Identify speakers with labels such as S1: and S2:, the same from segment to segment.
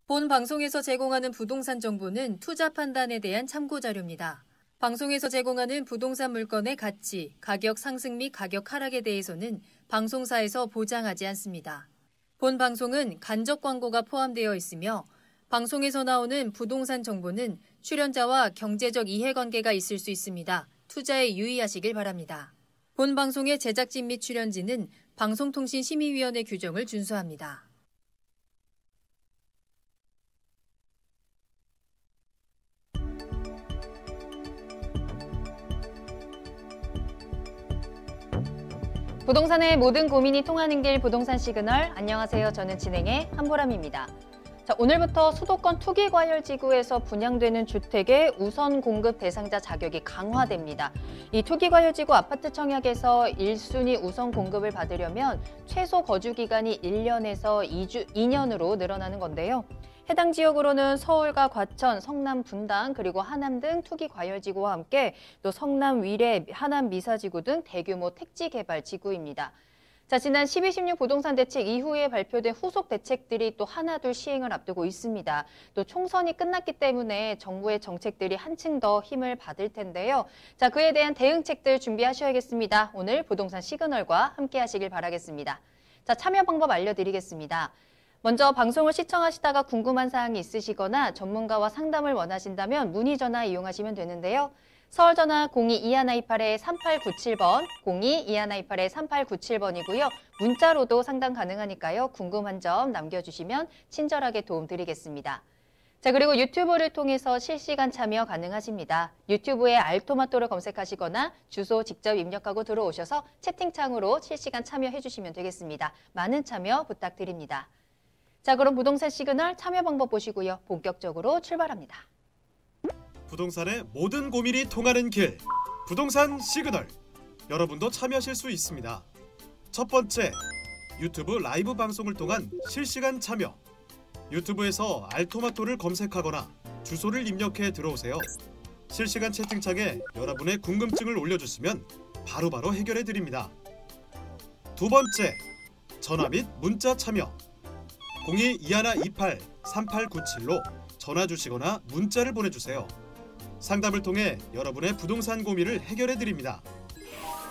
S1: 본 방송에서 제공하는 부동산 정보는 투자 판단에 대한 참고 자료입니다. 방송에서 제공하는 부동산 물건의 가치, 가격 상승 및 가격 하락에 대해서는 방송사에서 보장하지 않습니다. 본 방송은 간접 광고가 포함되어 있으며 방송에서 나오는 부동산 정보는 출연자와 경제적 이해관계가 있을 수 있습니다. 투자에 유의하시길 바랍니다. 본 방송의 제작진 및 출연진은 방송통신심의위원회 규정을 준수합니다.
S2: 부동산의 모든 고민이 통하는 길 부동산 시그널. 안녕하세요. 저는 진행의 한보람입니다. 자, 오늘부터 수도권 투기과열지구에서 분양되는 주택의 우선 공급 대상자 자격이 강화됩니다. 이 투기과열지구 아파트 청약에서 1순위 우선 공급을 받으려면 최소 거주 기간이 1년에서 2년으로 늘어나는 건데요. 해당 지역으로는 서울과 과천, 성남 분당, 그리고 하남 등 투기과열지구와 함께 또 성남 위례, 하남 미사지구 등 대규모 택지개발지구입니다. 자, 지난 12.16 부동산 대책 이후에 발표된 후속 대책들이 또 하나둘 시행을 앞두고 있습니다. 또 총선이 끝났기 때문에 정부의 정책들이 한층 더 힘을 받을 텐데요. 자, 그에 대한 대응책들 준비하셔야겠습니다. 오늘 부동산 시그널과 함께 하시길 바라겠습니다. 자, 참여 방법 알려드리겠습니다. 먼저 방송을 시청하시다가 궁금한 사항이 있으시거나 전문가와 상담을 원하신다면 문의 전화 이용하시면 되는데요. 서울 전화 02-2128-3897번, 02-2128-3897번이고요. 문자로도 상담 가능하니까요. 궁금한 점 남겨주시면 친절하게 도움드리겠습니다. 자, 그리고 유튜브를 통해서 실시간 참여 가능하십니다. 유튜브에 알토마토를 검색하시거나 주소 직접 입력하고 들어오셔서 채팅창으로 실시간 참여해 주시면 되겠습니다. 많은 참여 부탁드립니다. 자, 그럼 부동산 시그널 참여 방법 보시고요. 본격적으로 출발합니다.
S3: 부동산의 모든 고민이 통하는 길, 부동산 시그널. 여러분도 참여하실 수 있습니다. 첫 번째, 유튜브 라이브 방송을 통한 실시간 참여. 유튜브에서 알토마토를 검색하거나 주소를 입력해 들어오세요. 실시간 채팅창에 여러분의 궁금증을 올려주시면 바로바로 해결해 드립니다. 두 번째, 전화 및 문자 참여. 02-2128-3897로 전화 주시거나 문자를 보내주세요. 상담을 통해 여러분의 부동산 고민을 해결해 드립니다.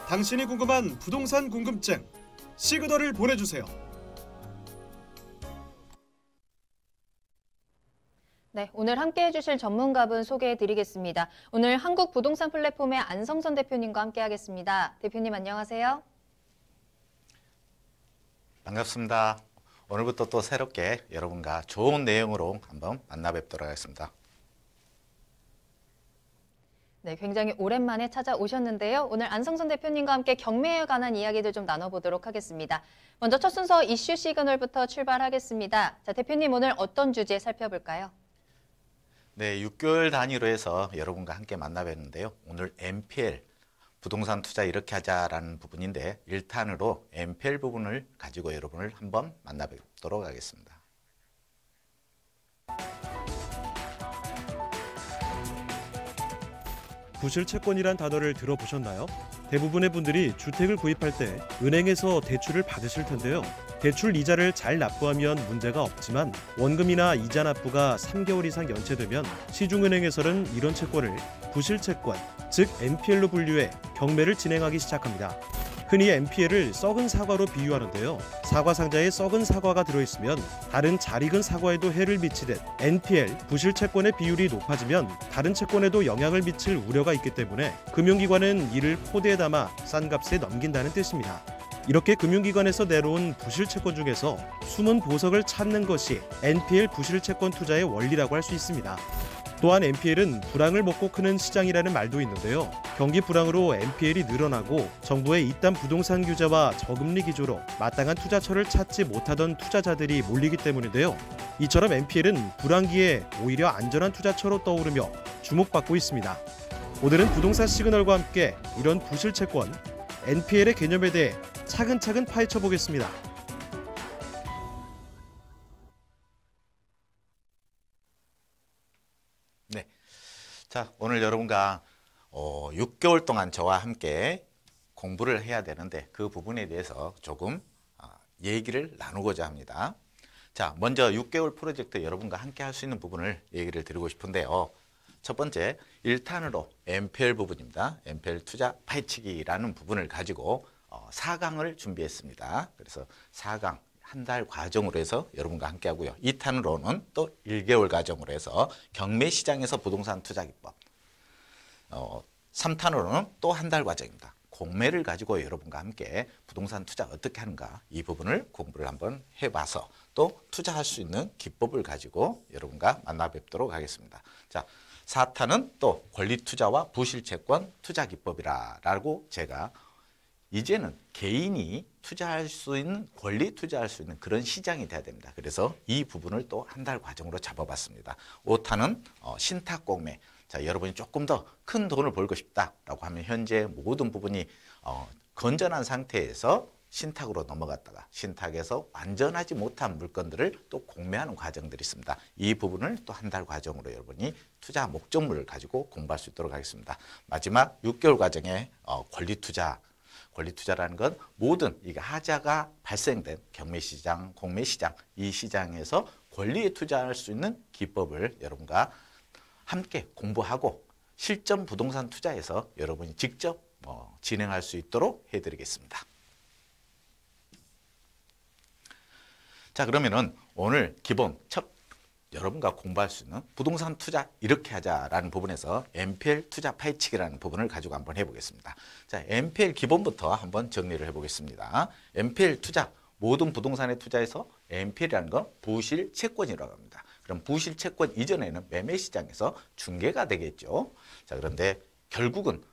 S3: 당신이 궁금한 부동산 궁금증, 시그널을 보내주세요.
S2: 네, 오늘 함께 해주실 전문가분 소개해 드리겠습니다. 오늘 한국 부동산 플랫폼의 안성선 대표님과 함께 하겠습니다. 대표님 안녕하세요.
S4: 반갑습니다. 오늘부터 또 새롭게 여러분과 좋은 내용으로 한번 만나 뵙도록 하겠습니다.
S2: 네, 굉장히 오랜만에 찾아오셨는데요. 오늘 안성선 대표님과 함께 경매에 관한 이야기들 좀 나눠보도록 하겠습니다. 먼저 첫 순서 이슈 시그널부터 출발하겠습니다. 자, 대표님 오늘 어떤 주제 살펴볼까요?
S4: 네, 6개월 단위로 해서 여러분과 함께 만나 뵙는데요. 오늘 NPL, 부동산 투자 이렇게 하자라는 부분인데 1탄으로 NPL 부분을 가지고 여러분을 한번 만나 뵙도록 하겠습니다.
S5: 부실채권이란 단어를 들어보셨나요? 대부분의 분들이 주택을 구입할 때 은행에서 대출을 받으실 텐데요. 대출 이자를 잘 납부하면 문제가 없지만 원금이나 이자 납부가 3개월 이상 연체되면 시중은행에서는 이런 채권을 부실채권, 즉 NPL로 분류해 경매를 진행하기 시작합니다. 흔히 NPL을 썩은 사과로 비유하는데요. 사과 상자에 썩은 사과가 들어있으면 다른 잘 익은 사과에도 해를 미치듯 NPL, 부실채권의 비율이 높아지면 다른 채권에도 영향을 미칠 우려가 있기 때문에 금융기관은 이를 포대에 담아 싼 값에 넘긴다는 뜻입니다. 이렇게 금융기관에서 내놓은 부실채권 중에서 숨은 보석을 찾는 것이 NPL 부실채권 투자의 원리라고 할 수 있습니다. 또한 NPL은 불황을 먹고 크는 시장이라는 말도 있는데요. 경기 불황으로 NPL이 늘어나고 정부의 이딴 부동산 규제와 저금리 기조로 마땅한 투자처를 찾지 못하던 투자자들이 몰리기 때문인데요. 이처럼 NPL은 불황기에 오히려 안전한 투자처로 떠오르며 주목받고 있습니다. 오늘은 부동산 시그널과 함께 이런 부실채권, NPL의 개념에 대해 차근차근 파헤쳐 보겠습니다.
S4: 네, 자, 오늘 여러분과 6개월 동안 저와 함께 공부를 해야 되는데 그 부분에 대해서 조금 얘기를 나누고자 합니다. 자, 먼저 6개월 프로젝트 여러분과 함께 할 수 있는 부분을 얘기를 드리고 싶은데요. 첫 번째, 1탄으로 MPL 부분입니다. MPL 투자 파헤치기라는 부분을 가지고 4강을 준비했습니다. 그래서 4강 한 달 과정으로 해서 여러분과 함께 하고요. 2탄으로는 또 1개월 과정으로 해서 경매 시장에서 부동산 투자 기법. 3탄으로는 또 한 달 과정입니다. 공매를 가지고 여러분과 함께 부동산 투자 어떻게 하는가 이 부분을 공부를 한번 해봐서 또 투자할 수 있는 기법을 가지고 여러분과 만나 뵙도록 하겠습니다. 자, 4탄은 또 권리투자와 부실채권 투자 기법이라고 제가 이제는 개인이 투자할 수 있는 권리 투자할 수 있는 그런 시장이 돼야 됩니다. 그래서 이 부분을 또 한 달 과정으로 잡아봤습니다. 5탄은 신탁 공매. 자, 여러분이 조금 더 큰 돈을 벌고 싶다라고 하면 현재 모든 부분이 건전한 상태에서 신탁으로 넘어갔다가 신탁에서 완전하지 못한 물건들을 또 공매하는 과정들이 있습니다. 이 부분을 또 한 달 과정으로 여러분이 투자 목적물을 가지고 공부할 수 있도록 하겠습니다. 마지막 6개월 과정에 권리투자라는 건 모든 이게 하자가 발생된 경매시장, 공매시장 이 시장에서 권리에 투자할 수 있는 기법을 여러분과 함께 공부하고 실전 부동산 투자에서 여러분이 직접 진행할 수 있도록 해드리겠습니다. 자, 그러면은 오늘 기본 첫 여러분과 공부할 수 있는 부동산 투자 이렇게 하자라는 부분에서 MPL 투자 파헤치기라는 부분을 가지고 한번 해보겠습니다. 자, MPL 기본부터 한번 정리를 해보겠습니다. MPL 투자, 모든 부동산에 투자해서 MPL이라는 건 부실 채권이라고 합니다. 그럼 부실 채권 이전에는 매매 시장에서 중개가 되겠죠. 자, 그런데 결국은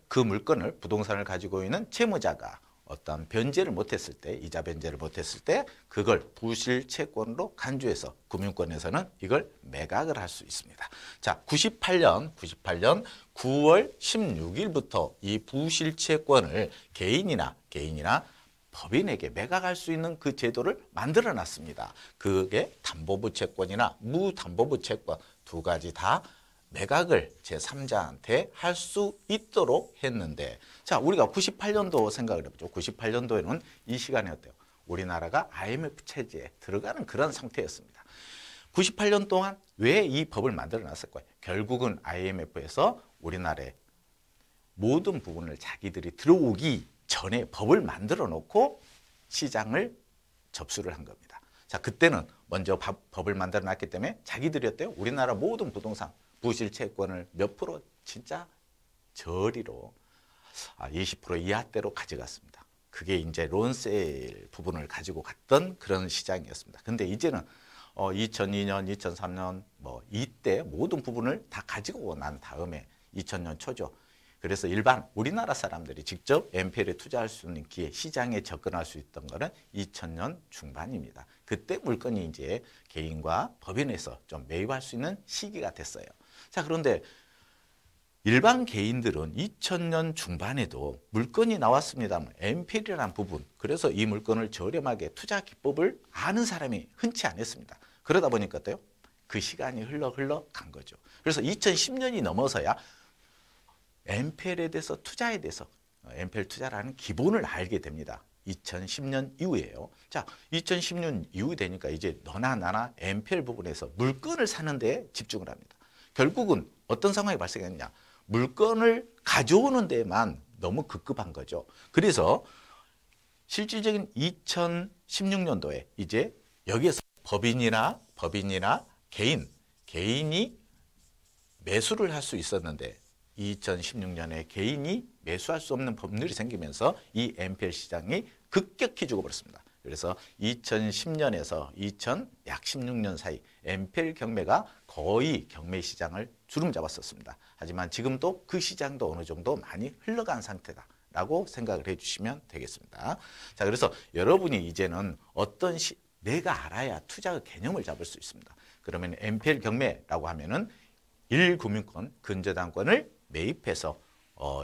S4: 그 물건을 부동산을 가지고 있는 채무자가 어떤 변제를 못했을 때, 이자 변제를 못했을 때 그걸 부실 채권으로 간주해서 금융권에서는 이걸 매각을 할 수 있습니다. 자, 98년 9월 16일부터 이 부실 채권을 개인이나 법인에게 매각할 수 있는 그 제도를 만들어 놨습니다. 그게 담보부 채권이나 무담보부 채권 두 가지 다 매각을 제3자한테 할 수 있도록 했는데, 자, 우리가 98년도 생각을 해보죠. 98년도에는 이 시간에 어때요? 우리나라가 IMF 체제에 들어가는 그런 상태였습니다. 98년 동안 왜 이 법을 만들어 놨을 거예요? 결국은 IMF에서 우리나라의 모든 부분을 자기들이 들어오기 전에 법을 만들어 놓고 시장을 접수를 한 겁니다. 자, 그때는 먼저 법을 만들어 놨기 때문에 자기들이 어때요? 우리나라 모든 부동산 부실 채권을 몇 프로 진짜 저리로 20% 이하대로 가져갔습니다. 그게 이제 론세일 부분을 가지고 갔던 그런 시장이었습니다. 근데 이제는 2002년, 2003년 이때 모든 부분을 다 가지고 난 다음에 2000년 초죠. 그래서 일반 우리나라 사람들이 직접 MPL에 투자할 수 있는 기회, 시장에 접근할 수 있던 거는 2000년 중반입니다. 그때 물건이 이제 개인과 법인에서 좀 매입할 수 있는 시기가 됐어요. 자, 그런데 일반 개인들은 2000년 중반에도 물건이 나왔습니다만 MPL이라는 부분, 그래서 이 물건을 저렴하게 투자 기법을 아는 사람이 흔치 않았습니다. 그러다 보니까 어때요? 그 시간이 흘러 간 거죠. 그래서 2010년이 넘어서야 MPL에 대해서 투자에 대해서 MPL 투자라는 기본을 알게 됩니다. 2010년 이후에요. 자, 2010년 이후 되니까 이제 너나 나나 MPL 부분에서 물건을 사는 데 집중을 합니다. 결국은 어떤 상황이 발생했냐? 물건을 가져오는 데만 너무 급급한 거죠. 그래서 실질적인 2016년도에 이제 여기에서 법인이나 개인이 매수를 할 수 있었는데 2016년에 개인이 매수할 수 없는 법률이 생기면서 이 MPL 시장이 급격히 죽어버렸습니다. 그래서 2010년에서 약 16년 사이 MPL 경매가 거의 경매 시장을 주름 잡았었습니다. 하지만 지금도 그 시장도 어느 정도 많이 흘러간 상태다라고 생각을 해주시면 되겠습니다. 자, 그래서 여러분이 이제는 내가 알아야 투자 개념을 잡을 수 있습니다. 그러면 MPL 경매라고 하면은 1금융권 근저당권을 매입해서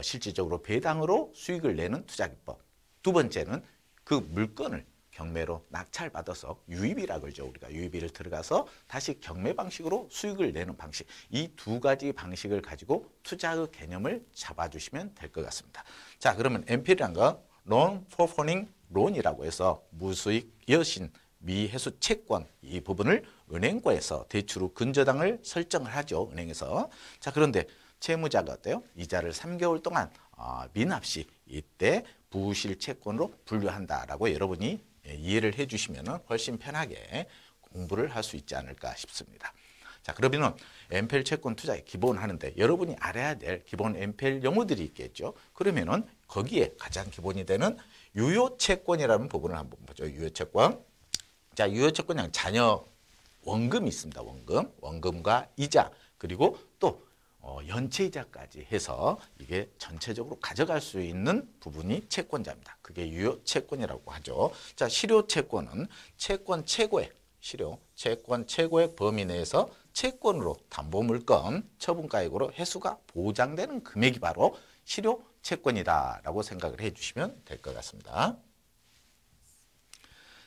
S4: 실질적으로 배당으로 수익을 내는 투자 기법. 두 번째는 그 물건을 경매로 낙찰받아서 유입이라 그러죠. 우리가 유입을 들어가서 다시 경매 방식으로 수익을 내는 방식. 이 두 가지 방식을 가지고 투자의 개념을 잡아주시면 될 것 같습니다. 자, 그러면 MPL이란 건 Non-Performing Loan이라고 해서 무수익 여신 미해수 채권 이 부분을 은행과에서 대출 후 근저당을 설정을 하죠. 은행에서. 자, 그런데 채무자가 어때요? 이자를 3개월 동안 미납 시 이때 부실 채권으로 분류한다라고 여러분이 이해를 해주시면 훨씬 편하게 공부를 할 수 있지 않을까 싶습니다. 자, 그러면은 MPL 채권 투자에 기본하는데 여러분이 알아야 될 기본 MPL 용어들이 있겠죠. 그러면은 거기에 가장 기본이 되는 유효채권이라는 부분을 한번 보죠. 유효채권. 자, 유효채권은 자녀 원금이 있습니다. 원금과 이자, 그리고 또 연체이자까지 해서 이게 전체적으로 가져갈 수 있는 부분이 채권자입니다. 그게 유효채권이라고 하죠. 자, 실효채권은 채권 최고의 채권 최고의 범위 내에서 채권으로 담보물건 처분가액으로 해수가 보장되는 금액이 바로 실효채권이다라고 생각을 해주시면 될 것 같습니다.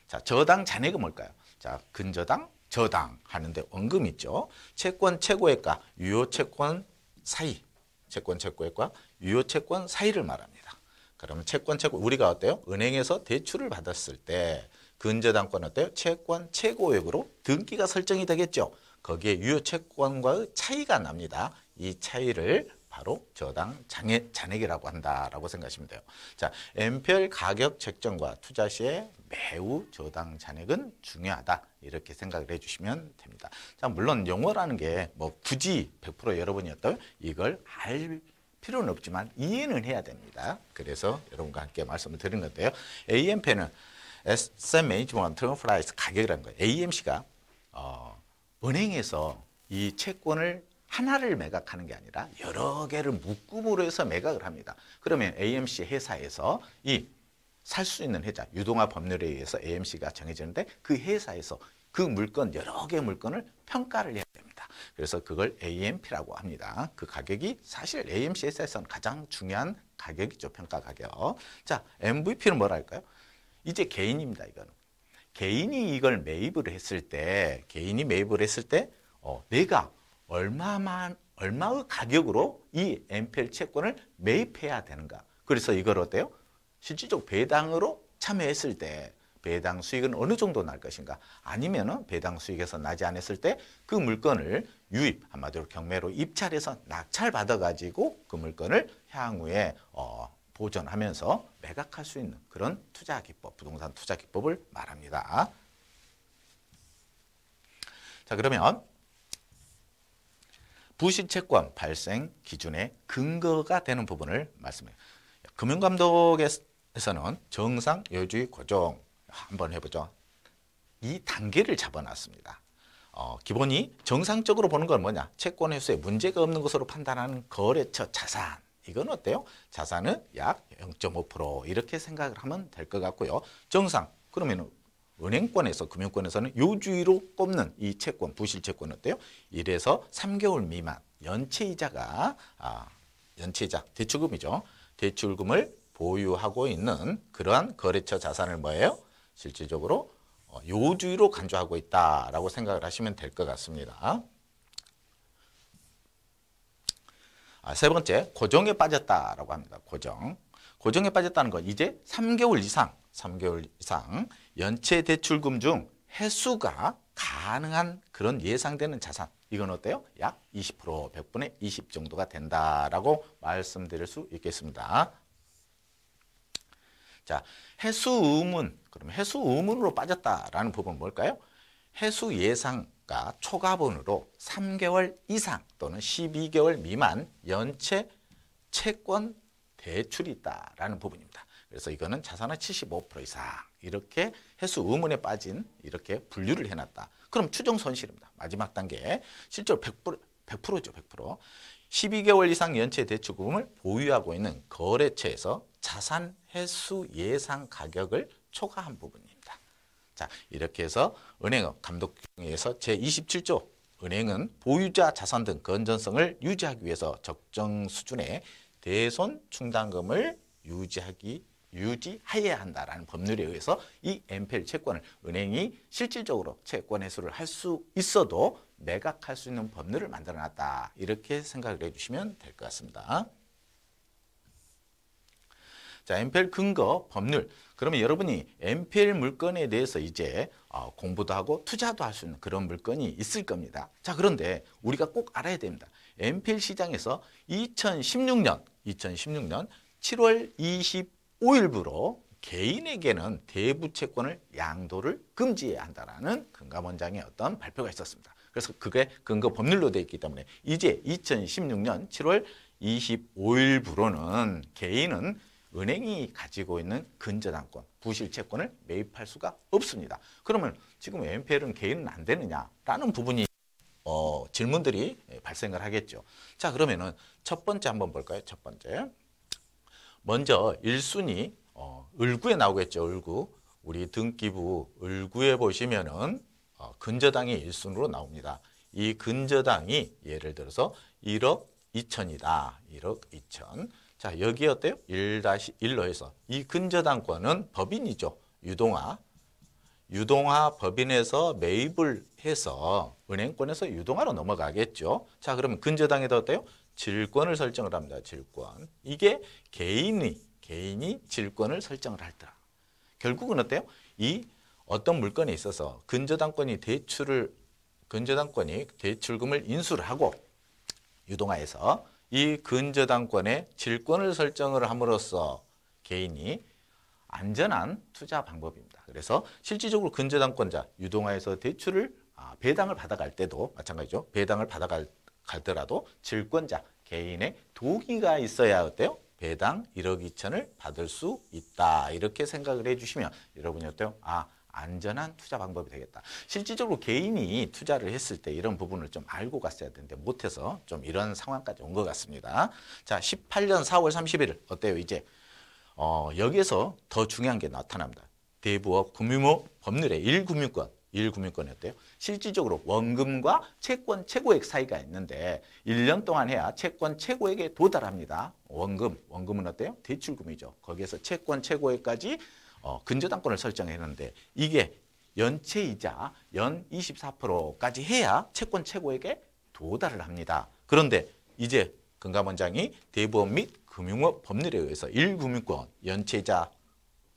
S4: 자, 저당 잔액은 뭘까요? 자, 근저당, 저당 하는데 원금 있죠. 채권 최고액과 유효채권 사이, 채권 최고액과 유효채권 사이를 말합니다. 그러면 채권 최고, 우리가 어때요? 은행에서 대출을 받았을 때 근저당권 어때요? 채권 최고액으로 등기가 설정이 되겠죠. 거기에 유효채권과의 차이가 납니다. 이 차이를 바로 저당 잔액이라고 한다라고 생각하시면 돼요. 자, MPL 가격 책정과 투자 시에 매우 저당 잔액은 중요하다. 이렇게 생각을 해주시면 됩니다. 자, 물론 용어라는 게 뭐 굳이 100% 여러분이 어떤 이걸 알 필요는 없지만 이해는 해야 됩니다. 그래서 여러분과 함께 말씀을 드린 건데요. AMP는 Asset Management Transfer Price 가격이라는 거예요. AMC가 은행에서 이 채권을 하나를 매각하는 게 아니라 여러 개를 묶음으로 해서 매각을 합니다. 그러면 AMC 회사에서 이 살 수 있는 회사, 유동화 법률에 의해서 AMC가 정해지는데 그 회사에서 그 물건, 여러 개의 물건을 평가를 해야 됩니다. 그래서 그걸 AMP라고 합니다. 그 가격이 사실 AMC 회사에서는 가장 중요한 가격이죠. 평가 가격. 자, MVP는 뭐랄까요? 이제 개인입니다. 이거는. 개인이 이걸 매입을 했을 때, 내가 얼마의 가격으로 이 MPL 채권을 매입해야 되는가. 그래서 이걸 어때요? 실질적 배당으로 참여했을 때 배당 수익은 어느 정도 날 것인가. 아니면은 배당 수익에서 나지 않았을 때 그 물건을 유입, 한마디로 경매로 입찰해서 낙찰받아가지고 그 물건을 향후에 보존하면서 매각할 수 있는 그런 투자 기법, 부동산 투자 기법을 말합니다. 자, 그러면 부실채권 발생 기준의 근거가 되는 부분을 말씀해요. 금융감독에서는 정상, 여주의, 고정 한번 해보죠. 이 단계를 잡아놨습니다. 기본이 정상적으로 보는 건 뭐냐? 채권 회수에 문제가 없는 것으로 판단하는 거래처 자산. 이건 어때요? 자산은 약 0.5% 이렇게 생각을 하면 될 것 같고요. 정상, 그러면 은행권에서, 금융권에서는 요주의로 꼽는 이 채권, 부실채권 어때요? 1에서 3개월 미만 연체이자가, 연체이자, 대출금이죠. 대출금을 보유하고 있는 그러한 거래처 자산을 뭐예요? 실질적으로 요주의로 간주하고 있다라고 생각을 하시면 될 것 같습니다. 세 번째, 고정에 빠졌다라고 합니다. 고정에 빠졌다는 건 이제 3개월 이상 연체 대출금 중 회수가 가능한 그런 예상되는 자산. 이건 어때요? 약 20%, 100분의 20 정도가 된다라고 말씀드릴 수 있겠습니다. 자, 해수 의문. 그러면 해수 의문으로 빠졌다라는 부분은 뭘까요? 해수 예상가 초과분으로 3개월 이상 또는 12개월 미만 연체 채권 대출이 있다라는 부분입니다. 그래서 이거는 자산의 75% 이상 이렇게 해수 의문에 빠진 이렇게 분류를 해놨다. 그럼 추정 손실입니다. 마지막 단계 실제로 100%죠. 100%. 12개월 이상 연체 대출금을 보유하고 있는 거래처에서 자산 회수 예상 가격을 초과한 부분입니다. 자, 이렇게 해서 은행업 감독에서 제27조 은행은 보유자 자산 등 건전성을 유지하기 위해서 적정 수준의 대손 충당금을 유지해야 한다라는 법률에 의해서 이 MPL 채권을 은행이 실질적으로 채권 회수를 할 수 있어도 매각할 수 있는 법률을 만들어놨다. 이렇게 생각을 해주시면 될 것 같습니다. 자, NPL 근거 법률. 그러면 여러분이 NPL 물건에 대해서 이제 공부도 하고 투자도 할 수 있는 그런 물건이 있을 겁니다. 자, 그런데 우리가 꼭 알아야 됩니다. NPL 시장에서 2016년 7월 25일부로 개인에게는 대부 채권을 양도를 금지해야 한다라는 금감원장의 어떤 발표가 있었습니다. 그래서 그게 근거 법률로 되어 있기 때문에 이제 2016년 7월 25일부로는 개인은 은행이 가지고 있는 근저당권, 부실채권을 매입할 수가 없습니다. 그러면 지금 NPL은 개인은 안 되느냐라는 부분이 질문들이 발생을 하겠죠. 자, 그러면은 첫 번째 한번 볼까요? 첫 번째. 먼저 1순위 을구에 나오겠죠. 을구. 우리 등기부 을구에 보시면은 근저당이 1순위로 나옵니다. 이 근저당이 예를 들어서 1억 2천이다. 1억 2천. 자, 여기 어때요? 1-1로 해서 이 근저당권은 법인이죠. 유동화 법인에서 매입을 해서 은행권에서 유동화로 넘어가겠죠. 자, 그러면 근저당에다 어때요? 질권을 설정을 합니다. 질권. 이게 개인이 질권을 설정을 할 때. 결국은 어때요? 이 어떤 물건에 있어서 근저당권이 대출금을 인수를 하고 유동화해서 이 근저당권의 질권을 설정을 함으로써 개인이 안전한 투자 방법입니다. 그래서 실질적으로 근저당권자 유동화해서 대출을 배당을 받아갈 때도 마찬가지죠. 배당을 받아가더라도 질권자 개인의 동의가 있어야 어때요? 배당 1억 2천을 받을 수 있다. 이렇게 생각을 해주시면 여러분이 어때요? 안전한 투자 방법이 되겠다. 실질적으로 개인이 투자를 했을 때 이런 부분을 좀 알고 갔어야 되는데 못해서 좀 이런 상황까지 온 것 같습니다. 자, 18년 4월 31일 어때요? 이제 여기에서 더 중요한 게 나타납니다. 대부업 금융업 법률의 1금융권이 어때요? 실질적으로 원금과 채권 최고액 사이가 있는데 1년 동안 해야 채권 최고액에 도달합니다. 원금은 어때요? 대출금이죠. 거기에서 채권 최고액까지 근저당권을 설정했는데 이게 연체이자 연 24%까지 해야 채권 최고액에 도달을 합니다. 그런데 이제 금감원장이 대부업 및 금융업 법률에 의해서 1금융권 연체이자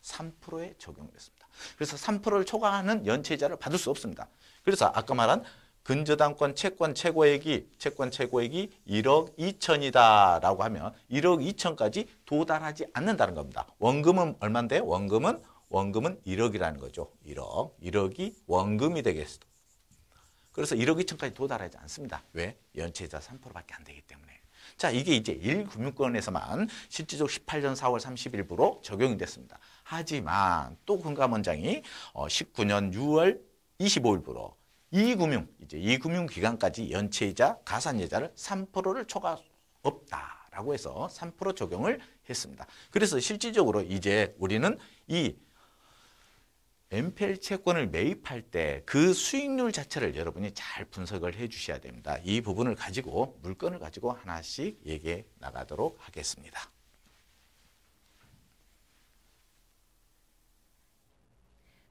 S4: 3%에 적용됐습니다. 그래서 3%를 초과하는 연체이자를 받을 수 없습니다. 그래서 아까 말한 근저당권 채권 최고액이 1억 2천이다라고 하면 1억 2천까지 도달하지 않는다는 겁니다. 원금은 얼마인데? 원금은 1억이라는 거죠. 1억이 원금이 되겠습니다. 그래서 1억 2천까지 도달하지 않습니다. 왜? 연체이자 3%밖에 안 되기 때문에. 자, 이게 이제 1금융권에서만 실질적으로 18년 4월 30일부로 적용이 됐습니다. 하지만 또 금감원장이 19년 6월 25일부로 2금융 기간까지 연체이자 가산이자를 3%를 초과 없다라고 해서 3% 적용을 했습니다. 그래서 실질적으로 이제 우리는 이 NPL 채권을 매입할 때 그 수익률 자체를 여러분이 잘 분석을 해 주셔야 됩니다. 이 부분을 가지고 물건을 가지고 하나씩 얘기해 나가도록 하겠습니다.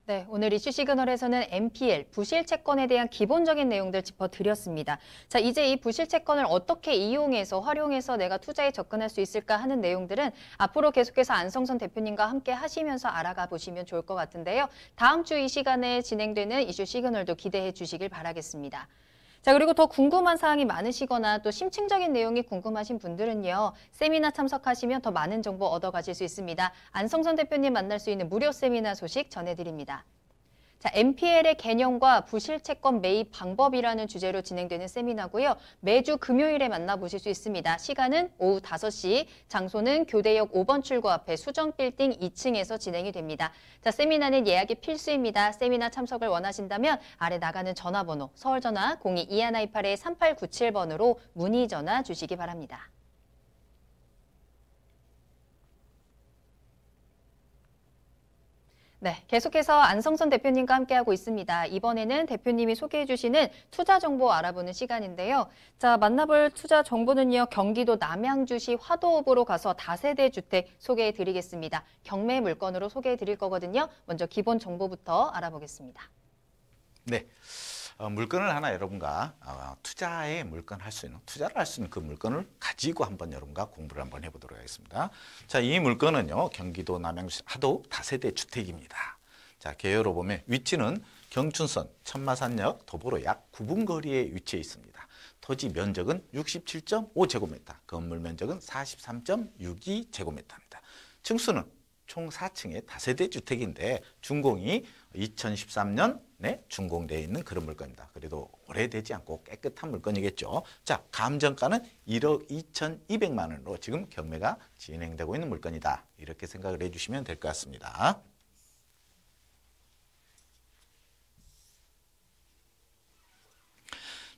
S2: 네, 오늘 이슈 시그널에서는 NPL, 부실채권에 대한 기본적인 내용들 짚어드렸습니다. 자, 이제 이 부실채권을 어떻게 이용해서, 활용해서 내가 투자에 접근할 수 있을까 하는 내용들은 앞으로 계속해서 안성선 대표님과 함께 하시면서 알아가 보시면 좋을 것 같은데요. 다음 주 이 시간에 진행되는 이슈 시그널도 기대해 주시길 바라겠습니다. 자, 그리고 더 궁금한 사항이 많으시거나 또 심층적인 내용이 궁금하신 분들은요. 세미나 참석하시면 더 많은 정보 얻어가실 수 있습니다. 안성선 대표님 만날 수 있는 무료 세미나 소식 전해드립니다. 자, NPL의 개념과 부실채권 매입 방법이라는 주제로 진행되는 세미나고요. 매주 금요일에 만나보실 수 있습니다. 시간은 오후 5시, 장소는 교대역 5번 출구 앞에 수정빌딩 2층에서 진행이 됩니다. 자, 세미나는 예약이 필수입니다. 세미나 참석을 원하신다면 아래 나가는 전화번호 서울전화 02-2128-3897번으로 문의 전화 주시기 바랍니다. 네, 계속해서 안성선 대표님과 함께하고 있습니다. 이번에는 대표님이 소개해 주시는 투자 정보 알아보는 시간인데요. 자, 만나볼 투자 정보는요. 경기도 남양주시 화도읍으로 가서 다세대 주택 소개해 드리겠습니다. 경매 물건으로 소개해 드릴 거거든요. 먼저 기본 정보부터 알아보겠습니다.
S4: 네, 물건을 하나 여러분과 투자의 물건 할 수 있는, 투자를 할 수 있는 그 물건을 가지고 한번 여러분과 공부를 한번 해보도록 하겠습니다. 자, 이 물건은요, 경기도 남양주시 하도 다세대 주택입니다. 자, 개요로 보면 위치는 경춘선 천마산역 도보로 약 9분 거리에 위치해 있습니다. 토지 면적은 67.5제곱미터, 건물 면적은 43.62제곱미터입니다. 층수는 총 4층의 다세대 주택인데 준공이 2013년에 준공되어 있는 그런 물건입니다. 그래도 오래되지 않고 깨끗한 물건이겠죠. 자, 감정가는 1억 2,200만 원으로 지금 경매가 진행되고 있는 물건이다. 이렇게 생각을 해주시면 될 것 같습니다.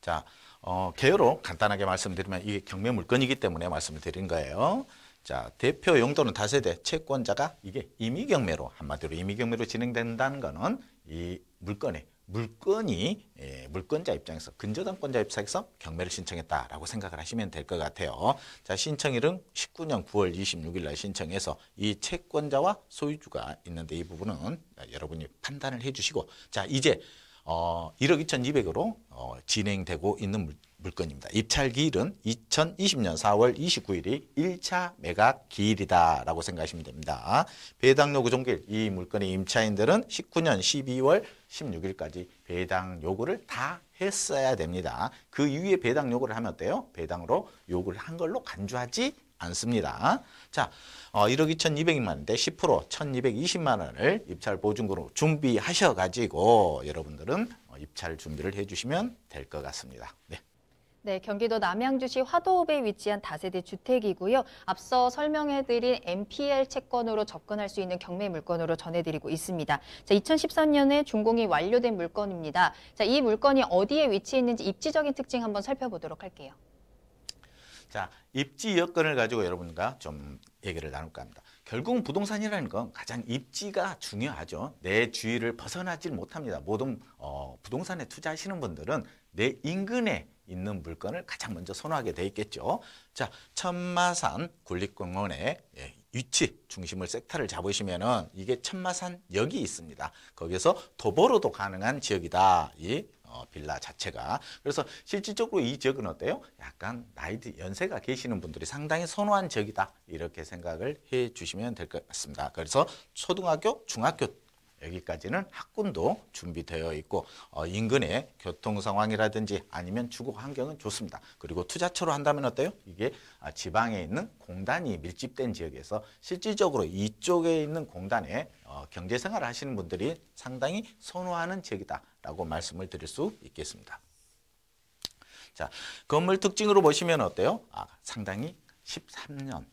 S4: 자, 개요로 간단하게 말씀드리면 이게 경매 물건이기 때문에 말씀을 드린 거예요. 자, 대표 용도는 다세대, 채권자가 이게 임의경매로, 한마디로 임의경매로 진행된다는 거는 이 물건이 물건자 입장에서, 근저당권자 입장에서 경매를 신청했다라고 생각을 하시면 될 것 같아요. 자, 신청일은 19년 9월 26일 날 신청해서 이 채권자와 소유주가 있는데 이 부분은 여러분이 판단을 해주시고, 자, 이제 1억 2,200으로 진행되고 있는 물건입니다. 입찰 기일은 2020년 4월 29일이 1차 매각 기일이다라고 생각하시면 됩니다. 배당 요구 종결, 이 물건의 임차인들은 19년 12월 16일까지 배당 요구를 다 했어야 됩니다. 그 이후에 배당 요구를 하면 어때요? 배당으로 요구를 한 걸로 간주하지 않습니다. 자, 1억 2,200만 원인데 10% 1,220만 원을 입찰 보증금으로 준비하셔가지고 여러분들은 입찰 준비를 해주시면 될 것 같습니다. 네.
S2: 네, 경기도 남양주시 화도읍에 위치한 다세대 주택이고요. 앞서 설명해드린 MPL 채권으로 접근할 수 있는 경매 물건으로 전해드리고 있습니다. 자, 2013년에 준공이 완료된 물건입니다. 자, 이 물건이 어디에 위치해 있는지 입지적인 특징 한번 살펴보도록 할게요.
S4: 자, 입지 여건을 가지고 여러분과 좀 얘기를 나눌까 합니다. 결국은 부동산이라는 건 가장 입지가 중요하죠. 내 주위를 벗어나질 못합니다. 모든 부동산에 투자하시는 분들은 내 인근에 있는 물건을 가장 먼저 선호하게 돼 있겠죠. 자, 천마산 국립공원의 위치 중심을 섹터를 잡으시면은 이게 천마산역이 있습니다. 거기서 도보로도 가능한 지역이다. 이 빌라 자체가. 그래서 실질적으로 이 지역은 어때요? 약간 연세가 계시는 분들이 상당히 선호한 지역이다. 이렇게 생각을 해 주시면 될 것 같습니다. 그래서 초등학교, 중학교 여기까지는 학군도 준비되어 있고 인근의 교통 상황이라든지 아니면 주거 환경은 좋습니다. 그리고 투자처로 한다면 어때요? 이게 지방에 있는 공단이 밀집된 지역에서 실질적으로 이쪽에 있는 공단에 경제생활을 하시는 분들이 상당히 선호하는 지역이다라고 말씀을 드릴 수 있겠습니다. 자, 건물 특징으로 보시면 어때요? 상당히 13년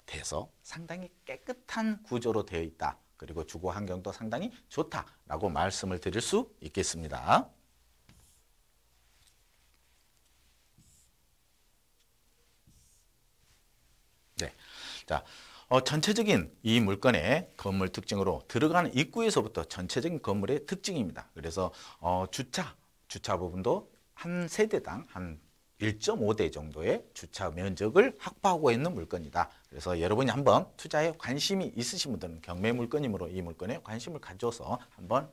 S4: 돼서 상당히 깨끗한 구조로 되어 있다. 그리고 주거 환경도 상당히 좋다라고 말씀을 드릴 수 있겠습니다. 네, 자, 전체적인 이 물건의 건물 특징으로 들어가는 입구에서부터 전체적인 건물의 특징입니다. 그래서 주차 부분도 한 세대당 한 1.5대 정도의 주차 면적을 확보하고 있는 물건이다. 그래서 여러분이 한번 투자에 관심이 있으신 분들은 경매 물건이므로 이 물건에 관심을 가져서 한번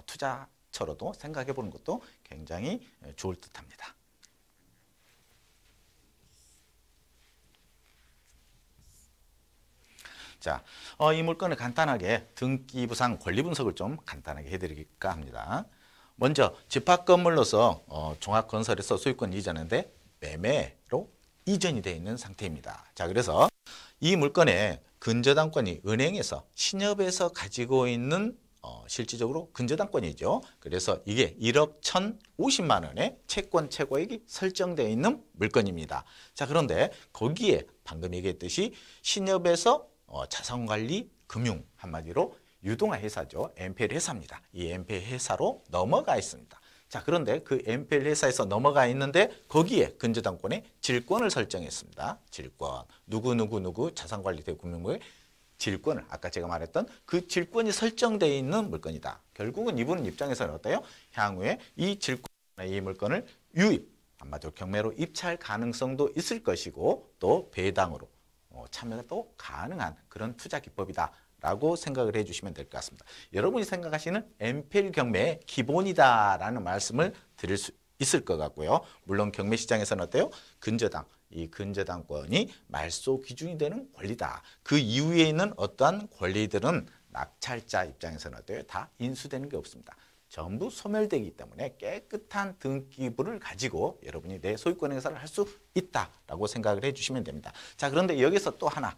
S4: 투자처로도 생각해 보는 것도 굉장히 좋을 듯합니다. 자, 이 물건을 간단하게 등기부상 권리 분석을 좀 간단하게 해드릴까 합니다. 먼저 집합건물로서 종합건설에서 소유권 이전인데 매매로 이전이 되어 있는 상태입니다. 자, 그래서 이 물건의 근저당권이 은행에서 신협에서 가지고 있는 실질적으로 근저당권이죠. 그래서 이게 1억 1,050만 원의 채권 최고액이 설정되어 있는 물건입니다. 자, 그런데 거기에 방금 얘기했듯이 신협에서 자산관리 금융 한마디로 유동화 회사죠. MPL 회사입니다. 이 MPL 회사로 넘어가 있습니다. 자, 그런데 그 MPL 회사에서 넘어가 있는데 거기에 근저당권의 질권을 설정했습니다. 질권. 누구 자산관리대 금융부의 질권을 아까 제가 말했던 그 질권이 설정되어 있는 물건이다. 결국은 이분 입장에서는 어때요? 향후에 이 질권, 이 물건을 유입, 한마디로 경매로 입찰 가능성도 있을 것이고 또 배당으로 참여가 또 가능한 그런 투자 기법이다 라고 생각을 해주시면 될 것 같습니다. 여러분이 생각하시는 MPL 경매의 기본이다라는 말씀을 드릴 수 있을 것 같고요. 물론 경매 시장에서는 어때요? 근저당, 이 근저당권이 말소 기준이 되는 권리다. 그 이후에 있는 어떠한 권리들은 낙찰자 입장에서는 어때요? 다 인수되는 게 없습니다. 전부 소멸되기 때문에 깨끗한 등기부를 가지고 여러분이 내 소유권 행사를 할 수 있다라고 생각을 해주시면 됩니다. 자, 그런데 여기서 또 하나.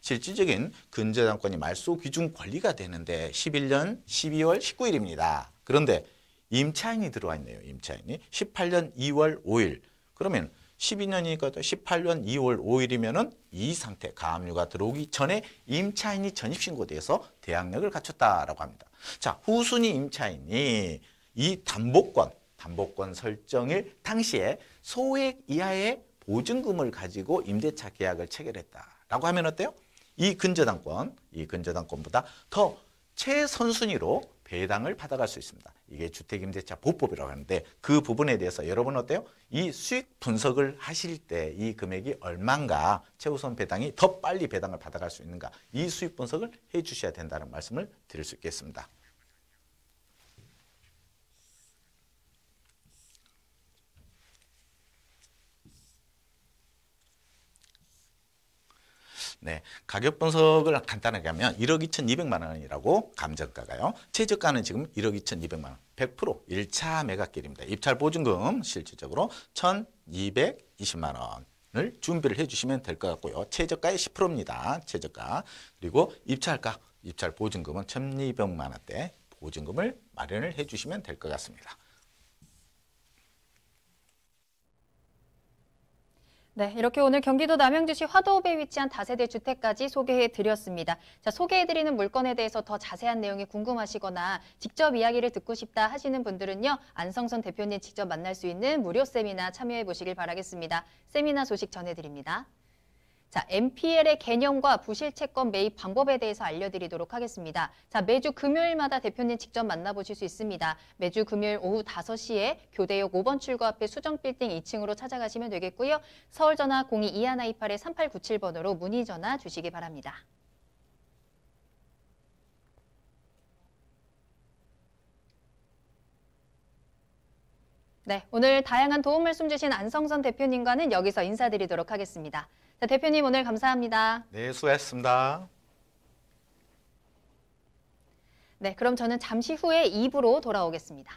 S4: 실질적인 근저당권이 말소 기준 권리가 되는데 11년 12월 19일입니다. 그런데 임차인이 들어와 있네요. 임차인이 18년 2월 5일. 그러면 12년이니까 18년 2월 5일이면은 이 상태, 가압류가 들어오기 전에 임차인이 전입신고돼서 대항력을 갖췄다라고 합니다. 자, 후순위 임차인이 이 담보권 설정일 당시에 소액 이하의 보증금을 가지고 임대차 계약을 체결했다라고 하면 어때요? 이 근저당권보다 더 최선순위로 배당을 받아갈 수 있습니다. 이게 주택임대차 보법이라고 하는데 그 부분에 대해서 여러분 어때요? 이 수익 분석을 하실 때 이 금액이 얼마인가, 최우선 배당이 더 빨리 배당을 받아갈 수 있는가, 이 수익 분석을 해 주셔야 된다는 말씀을 드릴 수 있겠습니다. 네, 가격 분석을 간단하게 하면 1억 2,200만 원이라고 감정가가요. 최저가는 지금 1억 2,200만 원, 100% 1차 매각길입니다. 입찰 보증금 실질적으로 1,220만 원을 준비를 해주시면 될 것 같고요. 최저가의 10%입니다. 최저가. 그리고 입찰가, 입찰 보증금은 1,200만 원대 보증금을 마련을 해주시면 될 것 같습니다.
S2: 네, 이렇게 오늘 경기도 남양주시 화도읍에 위치한 다세대 주택까지 소개해드렸습니다. 자, 소개해드리는 물건에 대해서 더 자세한 내용이 궁금하시거나 직접 이야기를 듣고 싶다 하시는 분들은요, 안성선 대표님 직접 만날 수 있는 무료 세미나 참여해 보시길 바라겠습니다. 세미나 소식 전해드립니다. 자, MPL의 개념과 부실채권 매입 방법에 대해서 알려드리도록 하겠습니다. 자, 매주 금요일마다 대표님 직접 만나보실 수 있습니다. 매주 금요일 오후 5시에 교대역 5번 출구 앞에 수정빌딩 2층으로 찾아가시면 되겠고요. 서울전화 02-2128-3897번으로 문의 전화 주시기 바랍니다. 네, 오늘 다양한 도움 말씀 주신 안성선 대표님과는 여기서 인사드리도록 하겠습니다. 자, 대표님 오늘 감사합니다.
S4: 네, 수고하셨습니다.
S2: 네, 그럼 저는 잠시 후에 2부로 돌아오겠습니다.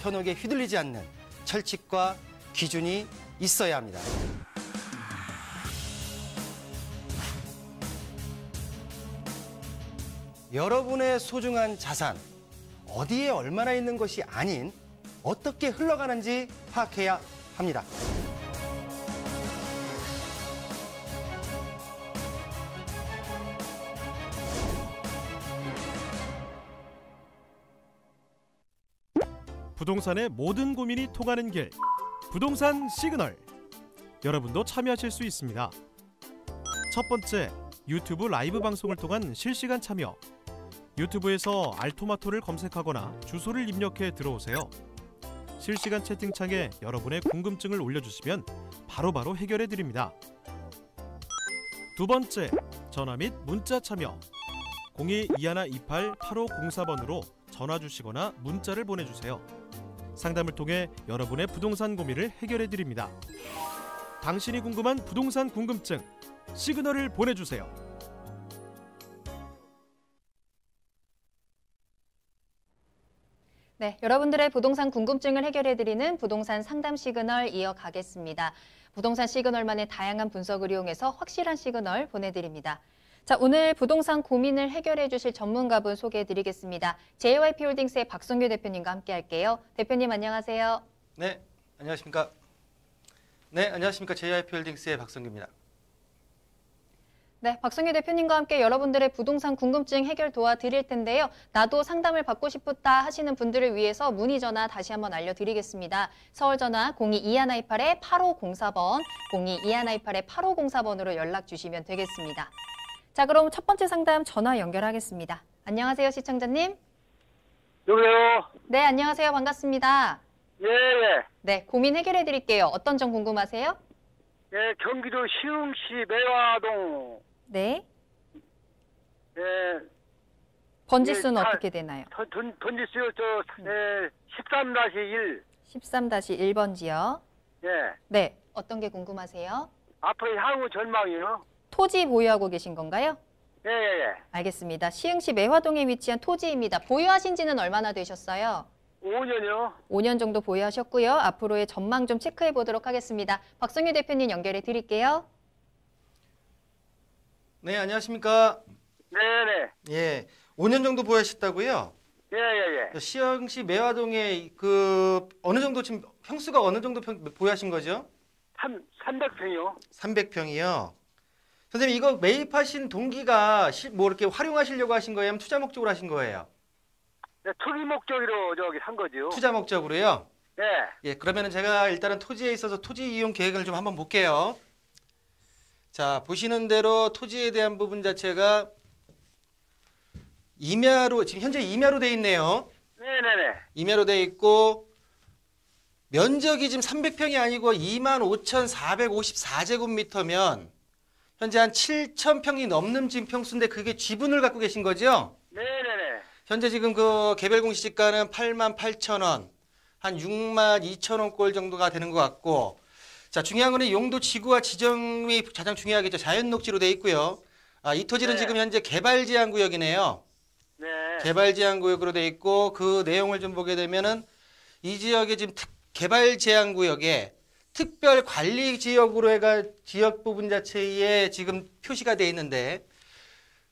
S6: 현혹에 휘둘리지 않는 철칙과 기준이 있어야 합니다. 여러분의 소중한 자산, 어디에 얼마나 있는 것이 아닌 어떻게 흘러가는지 파악해야 합니다.
S5: 부동산의 모든 고민이 통하는 길, 부동산 시그널. 여러분도 참여하실 수 있습니다. 첫 번째, 유튜브 라이브 방송을 통한 실시간 참여. 유튜브에서 알토마토를 검색하거나 주소를 입력해 들어오세요. 실시간 채팅창에 여러분의 궁금증을 올려주시면 바로바로 해결해 드립니다. 두 번째, 전화 및 문자 참여. 02-2128-8504번으로 전화 주시거나 문자를 보내주세요. 상담을 통해 여러분의 부동산 고민을 해결해 드립니다. 당신이 궁금한 부동산 궁금증, 시그널을 보내주세요.
S2: 네, 여러분들의 부동산 궁금증을 해결해 드리는 부동산 상담 시그널 이어가겠습니다. 부동산 시그널만의 다양한 분석을 이용해서 확실한 시그널 보내드립니다. 자, 오늘 부동산 고민을 해결해 주실 전문가분 소개해 드리겠습니다. JYP홀딩스의 박성규 대표님과 함께 할게요. 대표님 안녕하세요.
S6: 네, 안녕하십니까. 네, 안녕하십니까. JYP홀딩스의 박성규입니다.
S2: 네, 박성희 대표님과 함께 여러분들의 부동산 궁금증 해결 도와드릴 텐데요. 나도 상담을 받고 싶다 하시는 분들을 위해서 문의 전화 다시 한번 알려드리겠습니다. 서울 전화 02-2128-8504번, 02-2128-8504번으로 연락 주시면 되겠습니다. 자, 그럼 첫 번째 상담 전화 연결하겠습니다. 안녕하세요, 시청자님.
S7: 여보세요?
S2: 네, 안녕하세요. 반갑습니다.
S7: 예, 예.
S2: 네, 고민 해결해 드릴게요. 어떤 점 궁금하세요?
S7: 예, 경기도 시흥시 매화동.
S2: 네.
S7: 예,
S2: 번지수는
S7: 예,
S2: 어떻게 되나요?
S7: 던지수요, 13-1.
S2: 13-1번지요.
S7: 예.
S2: 네, 어떤 게 궁금하세요?
S7: 앞으로 향후 전망이요?
S2: 토지 보유하고 계신 건가요?
S7: 예, 예, 예.
S2: 알겠습니다. 시흥시 매화동에 위치한 토지입니다. 보유하신 지는 얼마나 되셨어요?
S7: 5년이요?
S2: 5년 정도 보유하셨고요. 앞으로의 전망 좀 체크해 보도록 하겠습니다. 박성희 대표님 연결해 드릴게요.
S6: 네, 안녕하십니까?
S7: 네네.
S6: 예, 5년 정도 보유하셨다고요?
S7: 예, 예, 예.
S6: 시흥시 매화동에 어느 정도 지금 평수가 어느 정도 보유하신 거죠?
S7: 300평이요?
S6: 300평이요. 선생님, 이거 매입하신 동기가 뭐 이렇게 활용하시려고 하신 거예요? 아니면 투자 목적으로 하신 거예요?
S7: 네, 투기 목적으로 산 거죠.
S6: 투자 목적으로요?
S7: 예.
S6: 예, 그러면은 제가 일단은 토지에 있어서 토지 이용 계획을 좀 한번 볼게요. 자, 보시는 대로 토지에 대한 부분 자체가 임야로, 지금 현재 임야로 돼 있네요.
S7: 네네네.
S6: 임야로 돼 있고, 면적이 지금 300평이 아니고 25,454제곱미터면 현재 한 7,000평이 넘는 지금 평수인데 그게 지분을 갖고 계신 거죠?
S7: 네네네.
S6: 현재 지금 그 개별 공시지가는 88,000원, 한 62,000원 꼴 정도가 되는 것 같고, 자, 중요한 거는 용도 지구와 지정이 가장 중요하겠죠. 자연녹지로 돼 있고요. 이 토지는
S7: 네.
S6: 지금 현재 개발 제한 구역이네요.
S7: 네.
S6: 개발 제한 구역으로 돼 있고, 그 내용을 좀 보게 되면은 이 지역에 지금 개발 제한 구역에 특별 관리 지역으로 해가 지역 부분 자체에 지금 표시가 돼 있는데,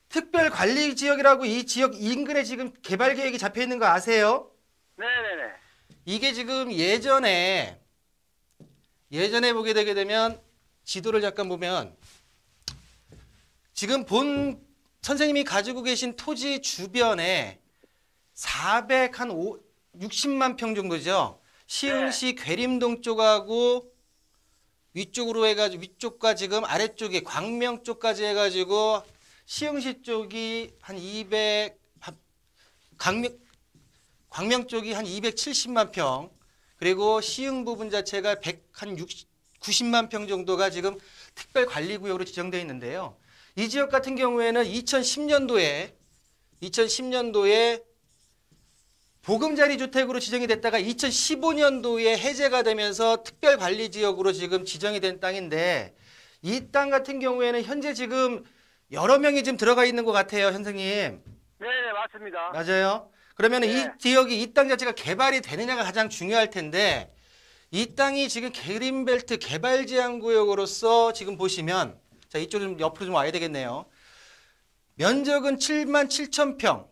S6: 특별 관리 지역이라고 이 지역 인근에 지금 개발 계획이 잡혀 있는 거 아세요?
S7: 네네네.
S6: 이게 지금 예전에 보게 되게 되면 지도를 잠깐 보면 지금 본 선생님이 가지고 계신 토지 주변에 60만 평 정도죠. 시흥시 괴림동 쪽하고 위쪽으로 해가지고 위쪽과 지금 아래쪽에 광명 쪽까지 해가지고 시흥시 쪽이 한 200, 광명 쪽이 한 270만 평, 그리고 시흥 부분 자체가 90만 평 정도가 지금 특별관리구역으로 지정되어 있는데요. 이 지역 같은 경우에는 2010년도에 보금자리 주택으로 지정이 됐다가 2015년도에 해제가 되면서 특별관리지역으로 지금 지정이 된 땅인데, 이 땅 같은 경우에는 현재 지금 여러 명이 지금 들어가 있는 것 같아요, 선생님.
S7: 네네, 맞습니다.
S6: 맞아요. 그러면
S7: 네.
S6: 이 지역이, 이 땅 자체가 개발이 되느냐가 가장 중요할 텐데, 이 땅이 지금 그린벨트 개발 제한 구역으로서 지금 보시면, 자, 이쪽 좀 옆으로 좀 와야 되겠네요. 면적은 77,000평,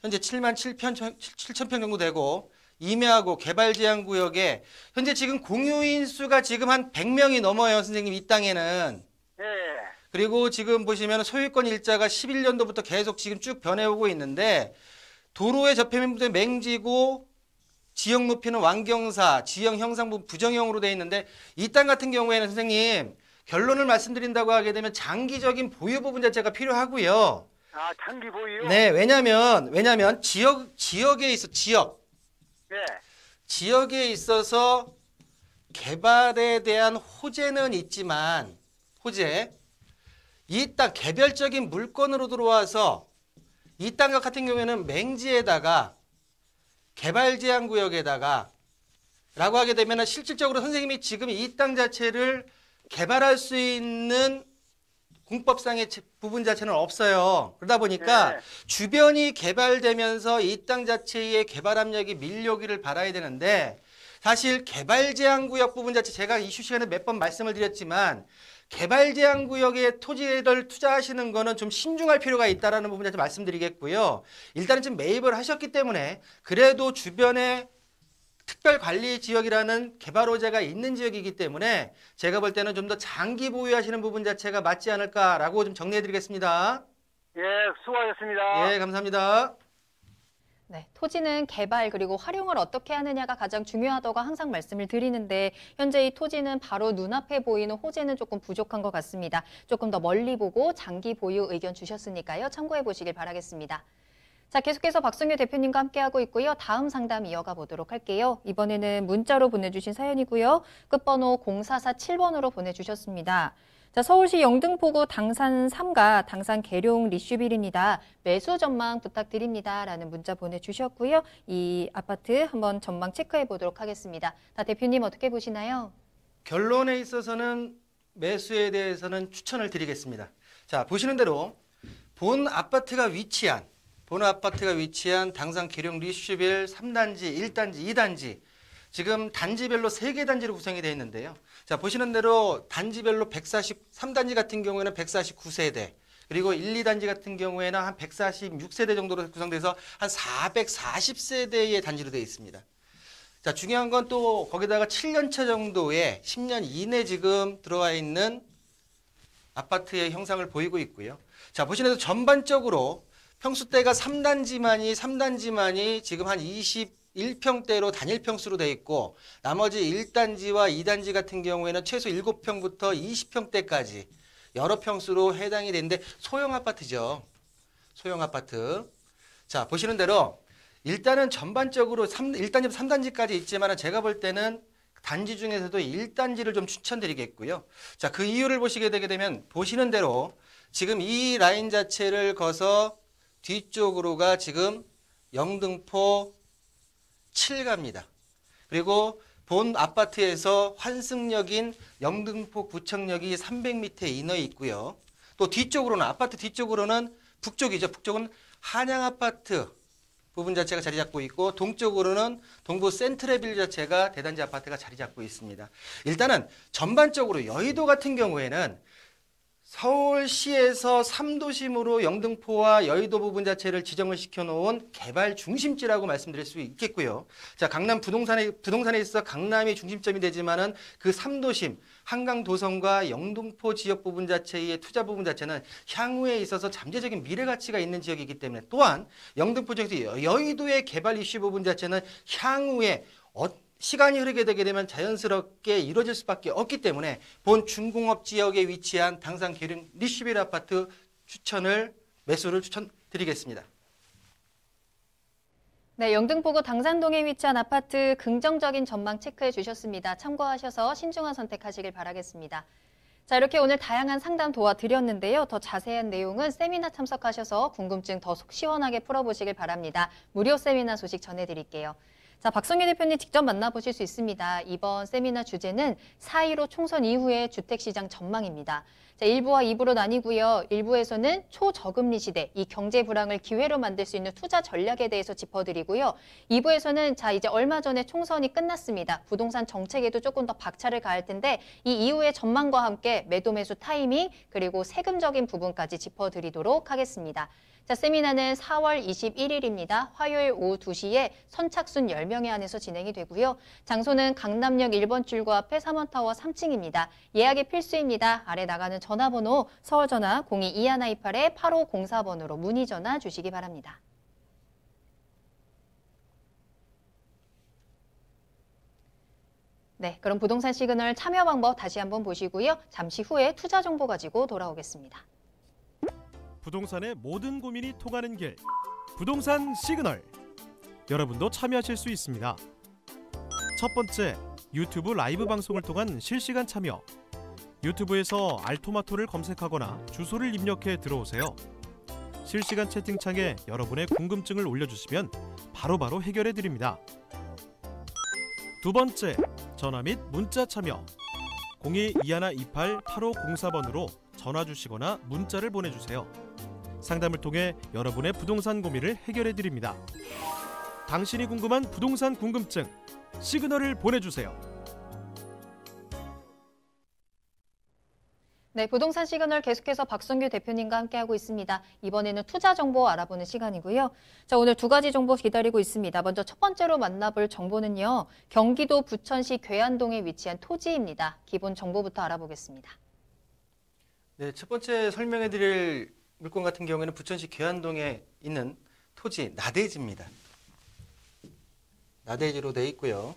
S6: 현재 77,000평 정도 되고, 임야하고 개발 제한 구역에 현재 지금 공유인 수가 지금 한 100명이 넘어요, 선생님. 이 땅에는.
S7: 예.
S6: 그리고 지금 보시면 소유권 일자가 11년도부터 계속 지금 쭉 변해오고 있는데, 도로에 접해있는 맹지고, 지역 높이는 완경사, 지형 형상부 부정형으로 되어 있는데, 이 땅 같은 경우에는 선생님 결론을 말씀드린다고 하게 되면 장기적인 보유 부분 자체가 필요하고요.
S7: 아, 장기 보유요?
S6: 네, 왜냐면 지역에
S7: 네.
S6: 지역에 있어서 개발에 대한 호재는 있지만, 이 땅 개별적인 물건으로 들어와서 이 땅 같은 경우에는 맹지에다가 개발 제한 구역에다가 라고 하게 되면 실질적으로 선생님이 지금 이 땅 자체를 개발할 수 있는 공법상의 부분 자체는 없어요. 그러다 보니까
S7: 네.
S6: 주변이 개발되면서 이 땅 자체의 개발 압력이 밀려오기를 바라야 되는데, 사실 개발 제한 구역 부분 자체, 제가 이슈 시간에 몇 번 말씀을 드렸지만, 개발 제한 구역에 토지를 투자하시는 거는 좀 신중할 필요가 있다는 부분 자체 말씀드리겠고요. 일단은 지금 매입을 하셨기 때문에 그래도 주변에 특별관리지역이라는 개발호재가 있는 지역이기 때문에 제가 볼 때는 좀 더 장기 보유하시는 부분 자체가 맞지 않을까라고 좀 정리해드리겠습니다.
S7: 예, 수고하셨습니다.
S6: 예, 감사합니다.
S2: 네, 토지는 개발 그리고 활용을 어떻게 하느냐가 가장 중요하다고 항상 말씀을 드리는데 현재 이 토지는 바로 눈앞에 보이는 호재는 조금 부족한 것 같습니다. 조금 더 멀리 보고 장기 보유 의견 주셨으니까요. 참고해 보시길 바라겠습니다. 자, 계속해서 박성규 대표님과 함께하고 있고요. 다음 상담 이어가 보도록 할게요. 이번에는 문자로 보내주신 사연이고요. 끝번호 0447번으로 보내주셨습니다. 자, 서울시 영등포구 당산 3가 당산 계룡 리슈빌입니다. 매수 전망 부탁드립니다. 라는 문자 보내주셨고요. 이 아파트 한번 전망 체크해 보도록 하겠습니다. 다 대표님 어떻게 보시나요?
S6: 결론에 있어서는 매수에 대해서는 추천을 드리겠습니다. 자, 보시는 대로 본 아파트가 위치한 당산 계룡 리슈빌 3단지, 1단지, 2단지 지금 단지별로 3개 단지로 구성이 되어 있는데요. 자, 보시는 대로 단지별로 3단지 같은 경우에는 149세대, 그리고 1, 2단지 같은 경우에는 한 146세대 정도로 구성돼서 한 440세대의 단지로 되어 있습니다. 자, 중요한 건 또 거기다가 7년차 정도의 10년 이내 지금 들어와 있는 아파트의 형상을 보이고 있고요. 자, 보시는 대로 전반적으로 평수대가 3단지만이 지금 한 21평대로 단일 평수로 되어 있고 나머지 1단지와 2단지 같은 경우에는 최소 7평부터 20평대까지 여러 평수로 해당이 되는데 소형 아파트죠. 소형 아파트. 자, 보시는 대로 일단은 전반적으로 1단지부터 3단지까지 있지만 제가 볼 때는 단지 중에서도 1단지를 좀 추천드리겠고요. 자, 그 이유를 보시게 되게 되면 보시는 대로 지금 이 라인 자체를 거서 뒤쪽으로가 지금 영등포 7가입니다. 그리고 본 아파트에서 환승역인 영등포 구청역이 300m 이내에 있고요. 또 뒤쪽으로는 아파트 뒤쪽으로는 북쪽이죠. 북쪽은 한양아파트 부분 자체가 자리 잡고 있고 동쪽으로는 동부 센트레빌 자체가 대단지 아파트가 자리 잡고 있습니다. 일단은 전반적으로 여의도 같은 경우에는 서울시에서 3도심으로 영등포와 여의도 부분 자체를 지정을 시켜놓은 개발 중심지라고 말씀드릴 수 있겠고요. 자, 강남 부동산에 있어서 강남이 중심점이 되지만은 그 3도심, 한강 도성과 영등포 지역 부분 자체의 투자 부분 자체는 향후에 있어서 잠재적인 미래 가치가 있는 지역이기 때문에 또한 영등포 지역에서 여의도의 개발 이슈 부분 자체는 향후에 시간이 흐르게 되게 되면 자연스럽게 이루어질 수밖에 없기 때문에 본 중공업 지역에 위치한 당산 계룡 리슈빌 아파트 매수를 추천드리겠습니다.
S2: 네, 영등포구 당산동에 위치한 아파트 긍정적인 전망 체크해 주셨습니다. 참고하셔서 신중한 선택하시길 바라겠습니다. 자, 이렇게 오늘 다양한 상담 도와드렸는데요. 더 자세한 내용은 세미나 참석하셔서 궁금증 더 속 시원하게 풀어보시길 바랍니다. 무료 세미나 소식 전해드릴게요. 자, 박성규 대표님 직접 만나보실 수 있습니다. 이번 세미나 주제는 4.15 총선 이후의 주택시장 전망입니다. 자, 1부와 2부로 나뉘고요. 1부에서는 초저금리 시대, 이 경제 불황을 기회로 만들 수 있는 투자 전략에 대해서 짚어드리고요. 2부에서는 자, 이제 얼마 전에 총선이 끝났습니다. 부동산 정책에도 조금 더 박차를 가할 텐데 이 이후의 전망과 함께 매도 매수 타이밍 그리고 세금적인 부분까지 짚어드리도록 하겠습니다. 자, 세미나는 4월 21일입니다. 화요일 오후 2시에 선착순 10명에 한해서 진행이 되고요. 장소는 강남역 1번 출구 앞에 3원타워 3층입니다. 예약이 필수입니다. 아래 나가는 전화번호 서울전화 02-2128-8504번으로 문의 전화 주시기 바랍니다. 네, 그럼 부동산 시그널 참여 방법 다시 한번 보시고요. 잠시 후에 투자 정보 가지고 돌아오겠습니다.
S5: 부동산의 모든 고민이 통하는 길, 부동산 시그널. 여러분도 참여하실 수 있습니다. 첫 번째, 유튜브 라이브 방송을 통한 실시간 참여. 유튜브에서 알토마토를 검색하거나 주소를 입력해 들어오세요. 실시간 채팅창에 여러분의 궁금증을 올려주시면 바로바로 해결해 드립니다. 두 번째, 전화 및 문자 참여. 02-2128-8504번으로 전화 주시거나 문자를 보내주세요. 상담을 통해 여러분의 부동산 고민을 해결해 드립니다. 당신이 궁금한 부동산 궁금증, 시그널을 보내주세요.
S2: 네, 부동산 시그널 계속해서 박성규 대표님과 함께하고 있습니다. 이번에는 투자 정보 알아보는 시간이고요. 자, 오늘 두 가지 정보 기다리고 있습니다. 먼저 첫 번째로 만나볼 정보는요. 경기도 부천시 괴안동에 위치한 토지입니다. 기본 정보부터 알아보겠습니다.
S6: 네, 첫 번째 설명해 드릴 물건 같은 경우에는 부천시 괴안동에 있는 토지 나대지입니다. 나대지로 되어 있고요.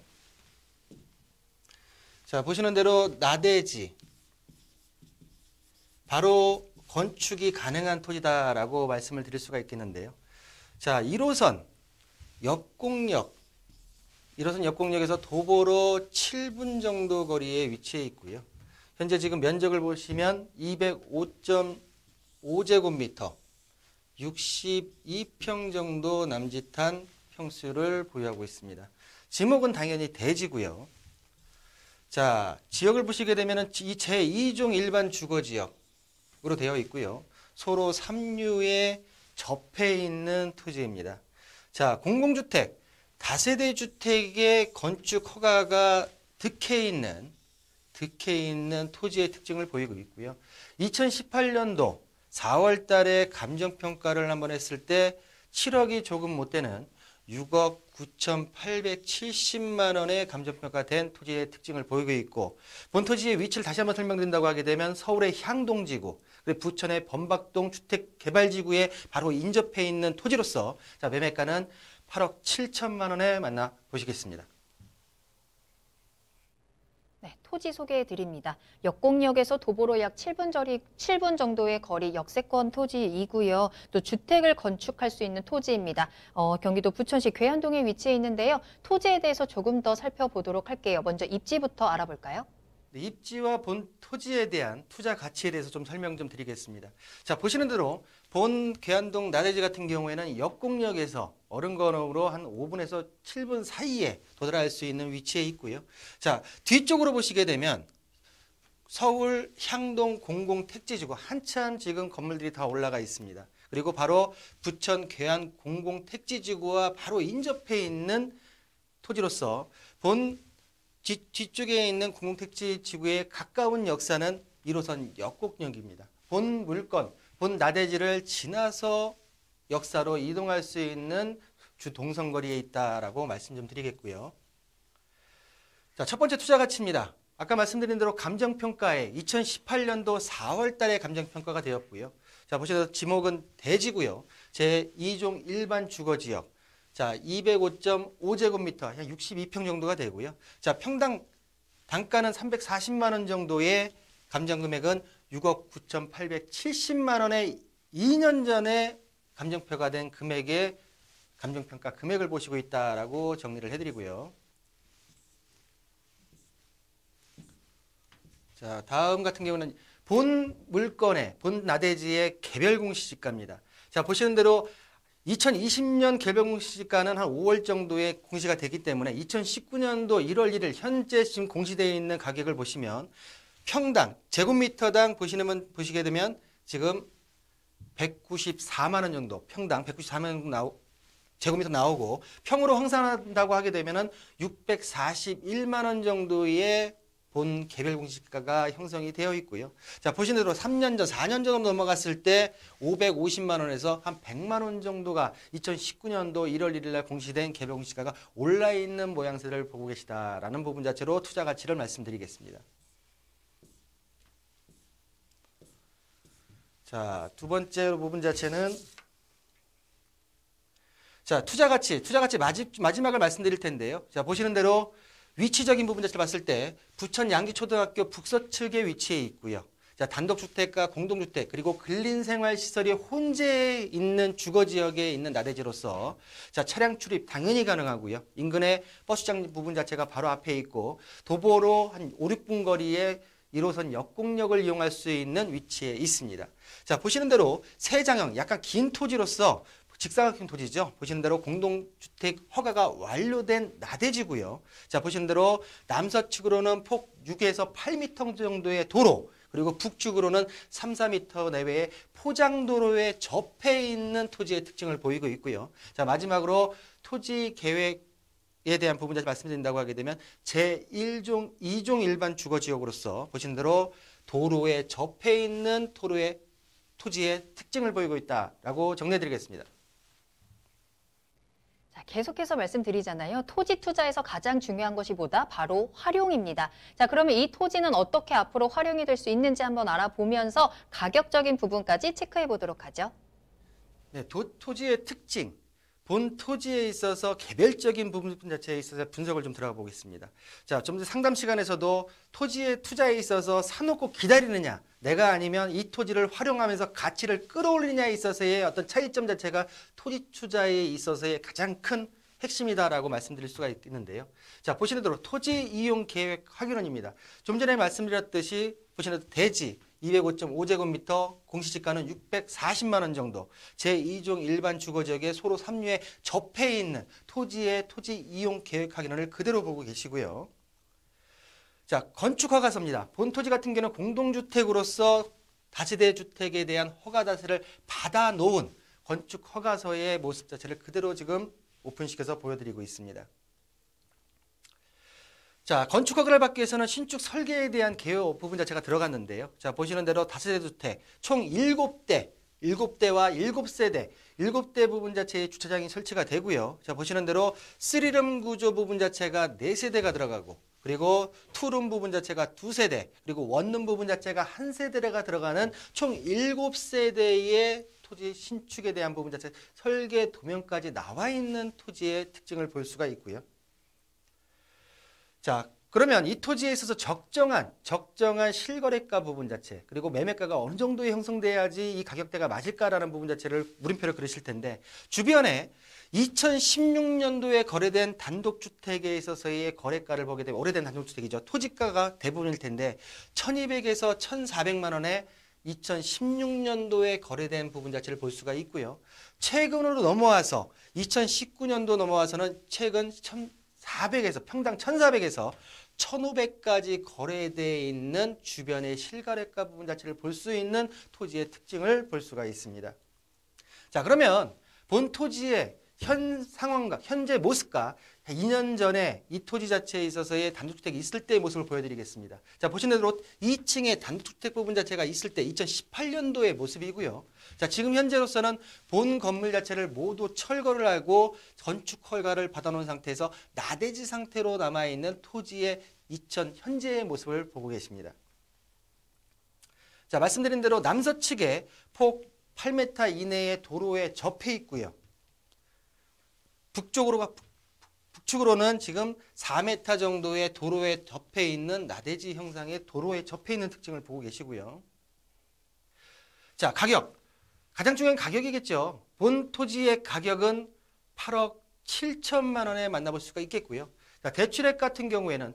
S6: 자, 보시는 대로 나대지. 바로 건축이 가능한 토지다라고 말씀을 드릴 수가 있겠는데요. 자, 1호선 역곡역에서 도보로 7분 정도 거리에 위치해 있고요. 현재 지금 면적을 보시면 205.5제곱미터, 62평 정도 남짓한 평수를 보유하고 있습니다. 지목은 당연히 대지고요. 자, 지역을 보시게 되면 이 제2종 일반 주거지역 으로 되어 있고요. 소로 3류에 접해 있는 토지입니다. 자, 공공주택, 다세대 주택의 건축 허가가 득해 있는 토지의 특징을 보이고 있고요. 2018년도 4월 달에 감정평가를 한번 했을 때 7억이 조금 못 되는 6억 9,870만 원의 감정평가된 토지의 특징을 보이고 있고, 본 토지의 위치를 다시 한번 설명드린다고 하게 되면 서울의 향동지구, 그리고 부천의 범박동 주택개발지구에 바로 인접해 있는 토지로서 자, 매매가는 8억 7천만 원에 만나보시겠습니다.
S2: 네, 토지 소개해 드립니다. 역곡역에서 도보로 약 7분 정도의 거리 역세권 토지이고요. 또 주택을 건축할 수 있는 토지입니다. 경기도 부천시 괴안동에 위치해 있는데요. 토지에 대해서 조금 더 살펴보도록 할게요. 먼저 입지부터 알아볼까요?
S6: 네, 입지와 본 토지에 대한 투자 가치에 대해서 좀 설명 좀 드리겠습니다. 자, 보시는 대로 본 괴안동 나대지 같은 경우에는 역곡역에서 어른건으로 한 5분에서 7분 사이에 도달할 수 있는 위치에 있고요. 자, 뒤쪽으로 보시게 되면 서울 향동 공공택지지구 한참 지금 건물들이 다 올라가 있습니다. 그리고 바로 부천 괴안 공공택지지구와 바로 인접해 있는 토지로서 본 뒤쪽에 있는 공공택지지구에 가까운 역사는 1호선 역곡역입니다. 본 물건, 본 나대지를 지나서 역사로 이동할 수 있는 주 동선거리에 있다라고 말씀 좀 드리겠고요. 자, 첫 번째 투자 가치입니다. 아까 말씀드린 대로 감정평가에 2018년도 4월 달에 감정평가가 되었고요. 자, 보시면 지목은 대지고요. 제2종 일반 주거지역. 자, 205.5제곱미터, 한 62평 정도가 되고요. 자, 평당 단가는 340만 원 정도의 감정금액은 6억 9,870만 원의 2년 전에 감정평가 된 금액의 감정평가 금액을 보시고 있다라고 정리를 해드리고요. 자, 다음 같은 경우는 본 물건의, 본 나대지의 개별 공시지가입니다. 자, 보시는 대로 2020년 개별 공시지가는 한 5월 정도에 공시가 되기 때문에 2019년도 1월 1일 현재 지금 공시되어 있는 가격을 보시면 평당 제곱미터당 보시게 되면 지금 194만 원 정도, 평당 194만 원 제곱미터 나오고, 평으로 환산한다고 하게 되면은 641만 원 정도의 본 개별 공시가가 형성이 되어 있고요. 자, 보시는 대로 3년 전, 4년 전으로 넘어갔을 때 550만 원에서 한 100만 원 정도가 2019년도 1월 1일 날 공시된 개별 공시가가 올라 있는 모양새를 보고 계시다라는 부분 자체로 투자 가치를 말씀드리겠습니다. 자, 두 번째 부분 자체는 자, 투자 가치 마지막을 말씀드릴 텐데요. 자, 보시는 대로 위치적인 부분 자체를 봤을 때 부천 양지초등학교 북서측에 위치해 있고요. 자, 단독주택과 공동주택 그리고 근린생활시설이 혼재해 있는 주거지역에 있는 나대지로서 자, 차량 출입 당연히 가능하고요. 인근에 버스장 부분 자체가 바로 앞에 있고 도보로 한 5, 6분 거리에 1호선 역곡역을 이용할 수 있는 위치에 있습니다. 자, 보시는 대로 세장형 약간 긴 토지로서 직사각형 토지죠. 보시는 대로 공동주택 허가가 완료된 나대지고요. 자, 보시는 대로 남서측으로는 폭 6에서 8m 정도의 도로, 그리고 북측으로는 3, 4m 내외의 포장도로에 접해 있는 토지의 특징을 보이고 있고요. 자, 마지막으로 토지 계획에 대한 부분 자체 말씀드린다고 하게 되면 제1종, 2종 일반 주거지역으로서 보시는 대로 도로에 접해 있는 토지의 특징을 보이고 있다라고 정리해드리겠습니다.
S2: 자, 계속해서 말씀드리잖아요. 토지 투자에서 가장 중요한 것이 뭐다? 바로 활용입니다. 자, 그러면 이 토지는 어떻게 앞으로 활용이 될 수 있는지 한번 알아보면서 가격적인 부분까지 체크해 보도록 하죠.
S6: 네, 토지의 특징, 본 토지에 있어서 개별적인 부분 자체에 있어서 분석을 좀 들어가 보겠습니다. 자, 좀 전 상담 시간에서도 토지의 투자에 있어서 사놓고 기다리느냐, 내가 아니면 이 토지를 활용하면서 가치를 끌어올리느냐에 있어서의 어떤 차이점 자체가 토지 투자에 있어서의 가장 큰 핵심이다라고 말씀드릴 수가 있는데요. 자, 보시는 대로 토지 이용 계획 확인원입니다. 좀 전에 말씀드렸듯이 보시는 대로 대지 205.5제곱미터, 공시지가는 640만 원 정도, 제2종 일반 주거지역에 소로 3류에 접해 있는 토지의 토지 이용 계획 확인원을 그대로 보고 계시고요. 자, 건축허가서입니다. 본 토지 같은 경우는 공동주택으로서 다세대 주택에 대한 허가 자체를 받아놓은 건축허가서의 모습 자체를 그대로 지금 오픈시켜서 보여드리고 있습니다. 자, 건축허가를 받기 위해서는 신축 설계에 대한 개요 부분 자체가 들어갔는데요. 자, 보시는 대로 다세대 주택 총 7대와 7세대, 7대 부분 자체의 주차장이 설치가 되고요. 자, 보시는 대로 3룸 구조 부분 자체가 4세대가 들어가고, 그리고 투룸 부분 자체가 2세대, 그리고 원룸 부분 자체가 1세대가 들어가는 총 7세대의 토지 신축에 대한 부분 자체 설계 도면까지 나와 있는 토지의 특징을 볼 수가 있고요. 자, 그러면 이 토지에 있어서 적정한 실거래가 부분 자체, 그리고 매매가가 어느 정도에 형성돼야지 이 가격대가 맞을까라는 부분 자체를 물음표를 그리실 텐데, 주변에 2016년도에 거래된 단독주택에 있어서의 거래가를 보게 되면, 오래된 단독주택이죠. 토지가가 대부분일 텐데 1200에서 1400만 원에 2016년도에 거래된 부분 자체를 볼 수가 있고요. 최근으로 넘어와서 2019년도 넘어와서는 최근 1400에서 평당 1400에서 1500까지 거래되어 있는 주변의 실거래가 부분 자체를 볼 수 있는 토지의 특징을 볼 수가 있습니다. 자, 그러면 본 토지의 현 상황과 현재 모습과 2년 전에 이 토지 자체에 있어서의 단독주택이 있을 때의 모습을 보여드리겠습니다. 자, 보시는 대로 2층에 단독주택 부분 자체가 있을 때 2018년도의 모습이고요. 자, 지금 현재로서는 본 건물 자체를 모두 철거를 하고 건축 허가를 받아놓은 상태에서 나대지 상태로 남아있는 토지의 현재의 모습을 보고 계십니다. 자, 말씀드린 대로 남서측에 폭 8m 이내의 도로에 접해 있고요. 북측으로는 지금 4m 정도의 도로에 접해 있는 나대지 형상의 도로에 접해 있는 특징을 보고 계시고요. 자, 가격. 가장 중요한 가격이겠죠. 본 토지의 가격은 8억 7천만 원에 만나볼 수가 있겠고요. 자, 대출액 같은 경우에는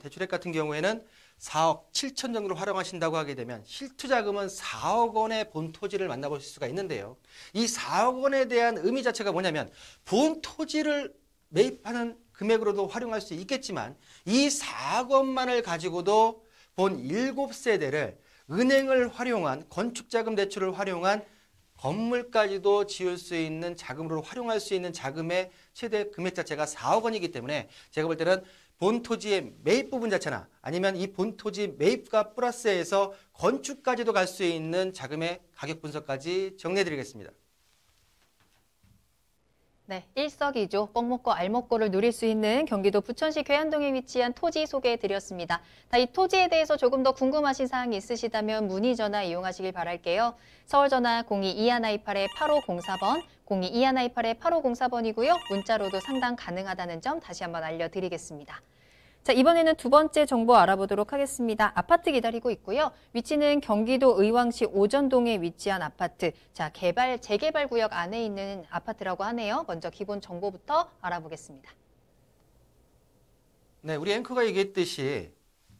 S6: 4억 7천 정도로 활용하신다고 하게 되면 실투자금은 4억 원의 본 토지를 만나볼 수가 있는데요. 이 4억 원에 대한 의미 자체가 뭐냐면, 본 토지를 매입하는 금액으로도 활용할 수 있겠지만 이 4억 원만을 가지고도 본 7세대를 은행을 활용한 건축자금 대출을 활용한 건물까지도 지을 수 있는 자금으로 활용할 수 있는 자금의 최대 금액 자체가 4억 원이기 때문에 제가 볼 때는 본 토지의 매입 부분 자체나 아니면 이 본 토지 매입과 플러스해서 건축까지도 갈 수 있는 자금의 가격 분석까지 정리해 드리겠습니다.
S2: 네, 일석이조 뻥 먹고 알 먹고를 누릴 수 있는 경기도 부천시 괴안동에 위치한 토지 소개해드렸습니다. 이 토지에 대해서 조금 더 궁금하신 사항이 있으시다면 문의 전화 이용하시길 바랄게요. 서울 전화 02-2128-8504번, 02-2128-8504번이고요. 문자로도 상담 가능하다는 점 다시 한번 알려드리겠습니다. 자, 이번에는 두 번째 정보 알아보도록 하겠습니다. 아파트 기다리고 있고요. 위치는 경기도 의왕시 오전동에 위치한 아파트. 자, 재개발 구역 안에 있는 아파트라고 하네요. 먼저 기본 정보부터 알아보겠습니다.
S6: 네, 우리 앵커가 얘기했듯이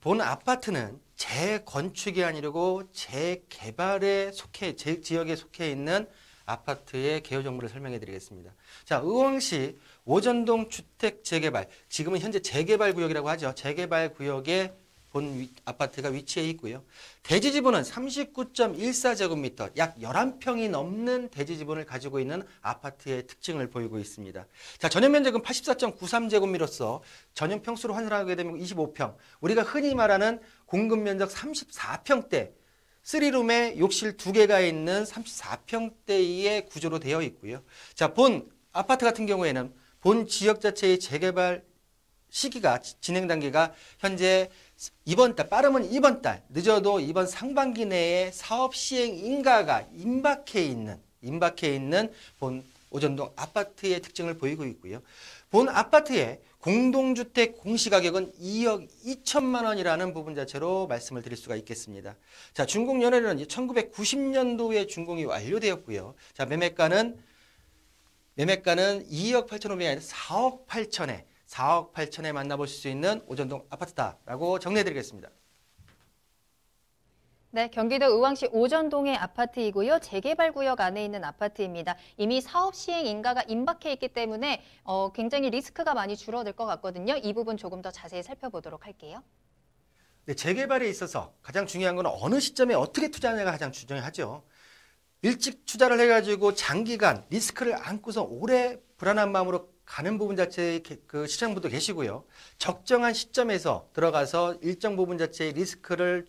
S6: 본 아파트는 재건축이 아니고 재개발에 속해, 지역에 속해 있는 아파트의 개요 정보를 설명해 드리겠습니다. 자, 의왕시 오전동 주택 재개발, 지금은 현재 재개발 구역이라고 하죠. 재개발 구역에 본 아파트가 위치해 있고요. 대지 지분은 39.14제곱미터, 약 11평이 넘는 대지 지분을 가지고 있는 아파트의 특징을 보이고 있습니다. 자, 전용 면적은 84.93제곱미터로서 전용 평수로 환산하게 되면 25평, 우리가 흔히 말하는 공급 면적 34평대 3룸에 욕실 2개가 있는 34평대의 구조로 되어 있고요. 자, 본 아파트 같은 경우에는 본 지역 자체의 재개발 시기가 진행 단계가 현재 이번 달, 빠르면 이번 달, 늦어도 이번 상반기 내에 사업 시행 인가가 임박해 있는 본 오전동 아파트의 특징을 보이고 있고요. 본 아파트의 공동주택 공시가격은 2억 2천만 원이라는 부분 자체로 말씀을 드릴 수가 있겠습니다. 자, 준공 연회는 1990년도에 준공이 완료되었고요. 자, 매매가는 2억 8,500이 아니라 4억 8천에 만나보실 수 있는 오전동 아파트다라고 정리해드리겠습니다.
S2: 네, 경기도 의왕시 오전동의 아파트이고요. 재개발 구역 안에 있는 아파트입니다. 이미 사업 시행 인가가 임박해 있기 때문에 굉장히 리스크가 많이 줄어들 것 같거든요. 이 부분 조금 더 자세히 살펴보도록 할게요.
S6: 네, 재개발에 있어서 가장 중요한 건 어느 시점에 어떻게 투자하냐가 가장 중요하죠. 일찍 투자를 해가지고 장기간 리스크를 안고서 오래 불안한 마음으로 가는 부분 자체의 그 시장분도 계시고요. 적정한 시점에서 들어가서 일정 부분 자체의 리스크를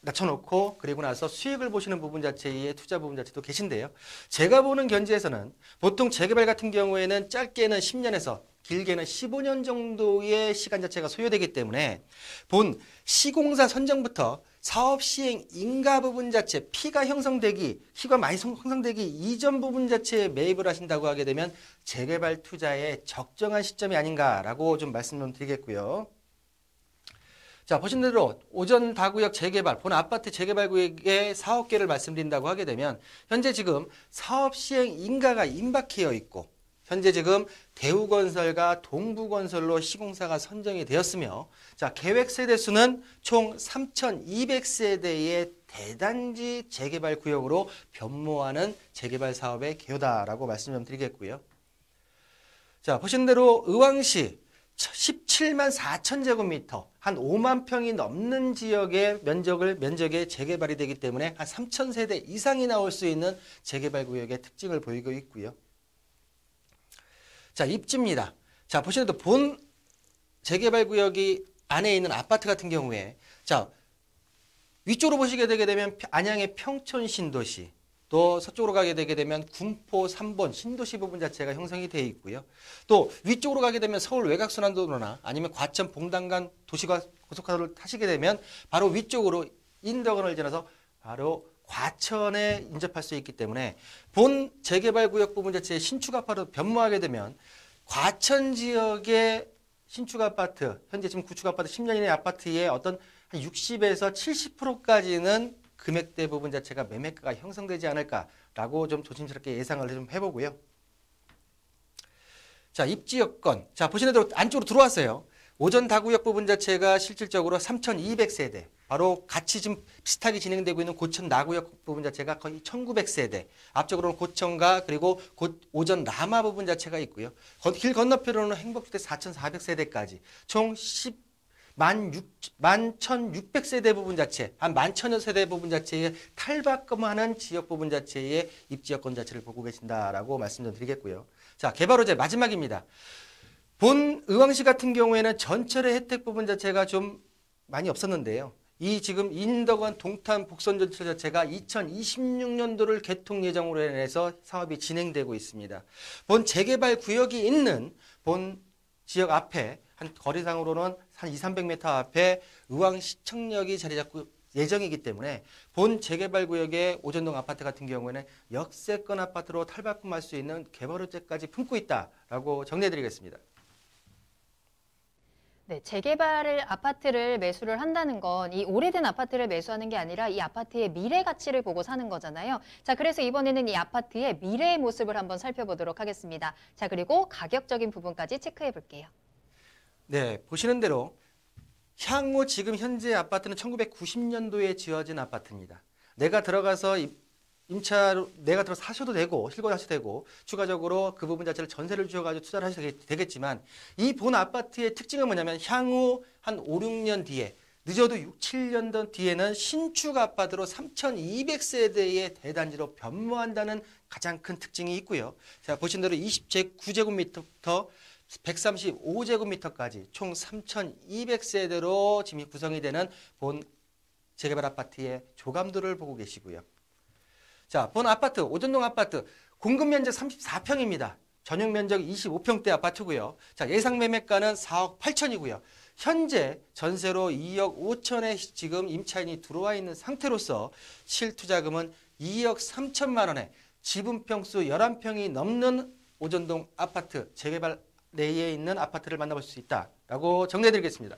S6: 낮춰놓고 그리고 나서 수익을 보시는 부분 자체의 투자 부분 자체도 계신데요. 제가 보는 견지에서는 보통 재개발 같은 경우에는 짧게는 10년에서 길게는 15년 정도의 시간 자체가 소요되기 때문에 본 시공사 선정부터 사업 시행 인가 부분 자체 피가 많이 형성되기 이전 부분 자체에 매입을 하신다고 하게 되면 재개발 투자의 적정한 시점이 아닌가라고 좀 말씀 좀 드리겠고요. 자, 보신 대로 오전 다구역 재개발, 본 아파트 재개발 구역의 사업계를 말씀드린다고 하게 되면 현재 지금 사업 시행 인가가 임박해 있고 현재 지금 대우건설과 동부건설로 시공사가 선정이 되었으며 자, 계획 세대수는 총 3,200세대의 대단지 재개발 구역으로 변모하는 재개발 사업의 개요다라고 말씀 좀 드리겠고요. 자, 보신 대로 의왕시 17만 4천 제곱미터, 한 5만 평이 넘는 지역의 면적의 재개발이 되기 때문에 한 3천 세대 이상이 나올 수 있는 재개발 구역의 특징을 보이고 있고요. 자, 입지입니다. 자, 보시는 대로 본 재개발 구역이 안에 있는 아파트 같은 경우에 자, 위쪽으로 보시게 되게 되면 안양의 평촌 신도시, 또 서쪽으로 가게 되게 되면 군포 3번 신도시 부분 자체가 형성이 되어 있고요. 또 위쪽으로 가게 되면 서울 외곽순환도로나 아니면 과천 봉단간 도시고속화도를 타시게 되면 바로 위쪽으로 인덕원을 지나서 바로 과천에 인접할 수 있기 때문에 본 재개발 구역 부분 자체의 신축 아파트 변모하게 되면 과천 지역의 신축 아파트, 현재 지금 구축 아파트 10년 이내 아파트의 어떤 한 60에서 70%까지는 금액대 부분 자체가 매매가가 형성되지 않을까라고 좀 조심스럽게 예상을 좀 해보고요. 자, 입지 여건. 자, 보시는 대로 안쪽으로 들어왔어요. 오전 다구역 부분 자체가 실질적으로 3,200세대. 바로 같이 지금 비슷하게 진행되고 있는 고천 나구역 부분 자체가 거의 1,900세대. 앞쪽으로는 고천과 그리고 오전 남아 부분 자체가 있고요. 길 건너편으로는 행복주택 4,400세대까지 총 11,600세대 부분 자체, 한 11,000여 세대 부분 자체에 탈바꿈하는 지역 부분 자체의 입지여건 자체를 보고 계신다라고 말씀 좀 드리겠고요. 자, 개발 호재 마지막입니다. 본 의왕시 같은 경우에는 전철의 혜택 부분 자체가 좀 많이 없었는데요. 이 지금 인덕원 동탄 복선전철 자체가 2026년도를 개통 예정으로 인해서 사업이 진행되고 있습니다. 본 재개발 구역이 있는 본 지역 앞에 한 거리상으로는 한 200-300m 앞에 의왕시청역이 자리 잡고 예정이기 때문에 본 재개발 구역의 오전동 아파트 같은 경우에는 역세권 아파트로 탈바꿈할 수 있는 개발 호재까지 품고 있다라고 정리해드리겠습니다.
S2: 네, 재개발 아파트를 매수를 한다는 건 이 오래된 아파트를 매수하는 게 아니라 이 아파트의 미래 가치를 보고 사는 거잖아요. 자, 그래서 이번에는 이 아파트의 미래의 모습을 한번 살펴보도록 하겠습니다. 자, 그리고 가격적인 부분까지 체크해 볼게요.
S6: 네, 보시는 대로 향후 지금 현재 아파트는 1990년도에 지어진 아파트입니다. 내가 들어가서 임차로 내가 들어 사셔도 되고 실거주하셔도 되고 추가적으로 그 부분 자체를 전세를 주셔가지고 투자를 하셔도 되겠지만 이 본 아파트의 특징은 뭐냐면 향후 한 5, 6년 뒤에 늦어도 6, 7년 뒤에는 신축 아파트로 3,200세대의 대단지로 변모한다는 가장 큰 특징이 있고요. 자, 보신 대로 29제곱미터부터 135제곱미터까지 총 3,200세대로 지금 구성이 되는 본 재개발 아파트의 조감도를 보고 계시고요. 자, 본 아파트, 오전동 아파트 공급 면적 34평입니다. 전용 면적 25평대 아파트고요. 자, 예상 매매가는 4억 8천이고요. 현재 전세로 2억 5천에 지금 임차인이 들어와 있는 상태로서 실투자금은 2억 3천만 원에 지분 평수 11평이 넘는 오전동 아파트 재개발 내에 있는 아파트를 만나볼 수 있다라고 정리해드리겠습니다.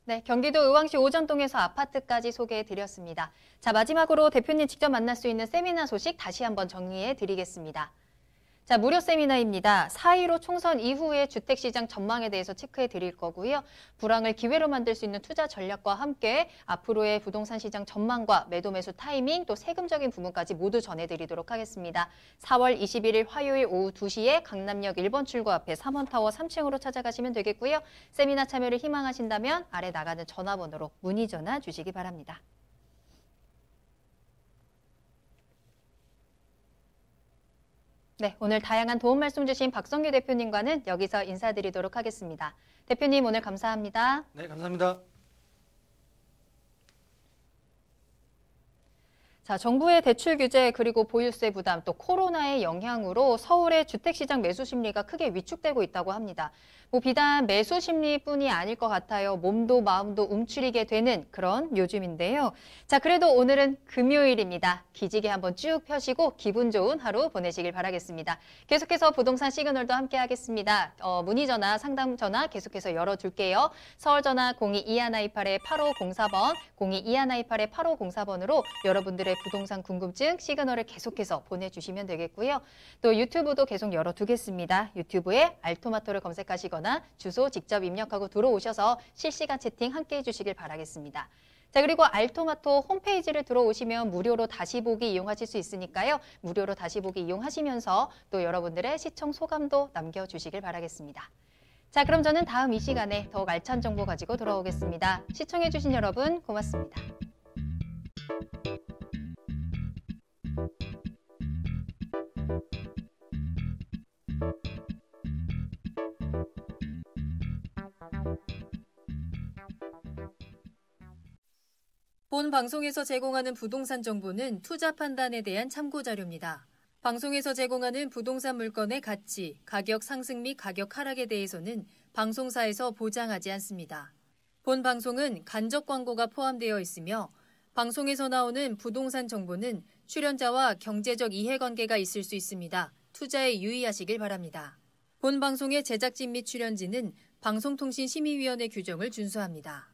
S2: 네, 경기도 의왕시 오전동에서 아파트까지 소개해드렸습니다. 자, 마지막으로 대표님 직접 만날 수 있는 세미나 소식 다시 한번 정리해드리겠습니다. 자, 무료 세미나입니다. 4.15 총선 이후의 주택시장 전망에 대해서 체크해 드릴 거고요. 불황을 기회로 만들 수 있는 투자 전략과 함께 앞으로의 부동산 시장 전망과 매도 매수 타이밍 또 세금적인 부분까지 모두 전해드리도록 하겠습니다. 4월 21일 화요일 오후 2시에 강남역 1번 출구 앞에 3원타워 3층으로 찾아가시면 되겠고요. 세미나 참여를 희망하신다면 아래 나가는 전화번호로 문의 전화 주시기 바랍니다. 네, 오늘 다양한 도움 말씀 주신 박성규 대표님과는 여기서 인사드리도록 하겠습니다. 대표님 오늘 감사합니다.
S6: 네, 감사합니다.
S2: 자, 정부의 대출 규제 그리고 보유세 부담 또 코로나의 영향으로 서울의 주택시장 매수 심리가 크게 위축되고 있다고 합니다. 비단 매수 심리뿐이 아닐 것 같아요. 몸도 마음도 움츠리게 되는 그런 요즘인데요. 자, 그래도 오늘은 금요일입니다. 기지개 한번 쭉 펴시고 기분 좋은 하루 보내시길 바라겠습니다. 계속해서 부동산 시그널도 함께 하겠습니다. 문의 전화, 상담 전화 계속해서 열어둘게요. 서울 전화 022128-8504번, 022128-8504번으로 여러분들의 부동산 궁금증 시그널을 계속해서 보내주시면 되겠고요. 또 유튜브도 계속 열어두겠습니다. 유튜브에 알토마토를 검색하시거나 주소 직접 입력하고 들어오셔서 실시간 채팅 함께 해주시길 바라겠습니다. 자, 그리고 알토마토 홈페이지를 들어오시면 무료로 다시 보기 이용하실 수 있으니까요. 무료로 다시 보기 이용하시면서 또 여러분들의 시청 소감도 남겨주시길 바라겠습니다. 자, 그럼 저는 다음 이 시간에 더욱 알찬 정보 가지고 돌아오겠습니다. 시청해주신 여러분 고맙습니다.
S1: 본 방송에서 제공하는 부동산 정보는 투자 판단에 대한 참고 자료입니다. 방송에서 제공하는 부동산 물건의 가치, 가격 상승 및 가격 하락에 대해서는 방송사에서 보장하지 않습니다. 본 방송은 간접 광고가 포함되어 있으며 방송에서 나오는 부동산 정보는 출연자와 경제적 이해관계가 있을 수 있습니다. 투자에 유의하시길 바랍니다. 본 방송의 제작진 및 출연진은 방송통신심의위원회 규정을 준수합니다.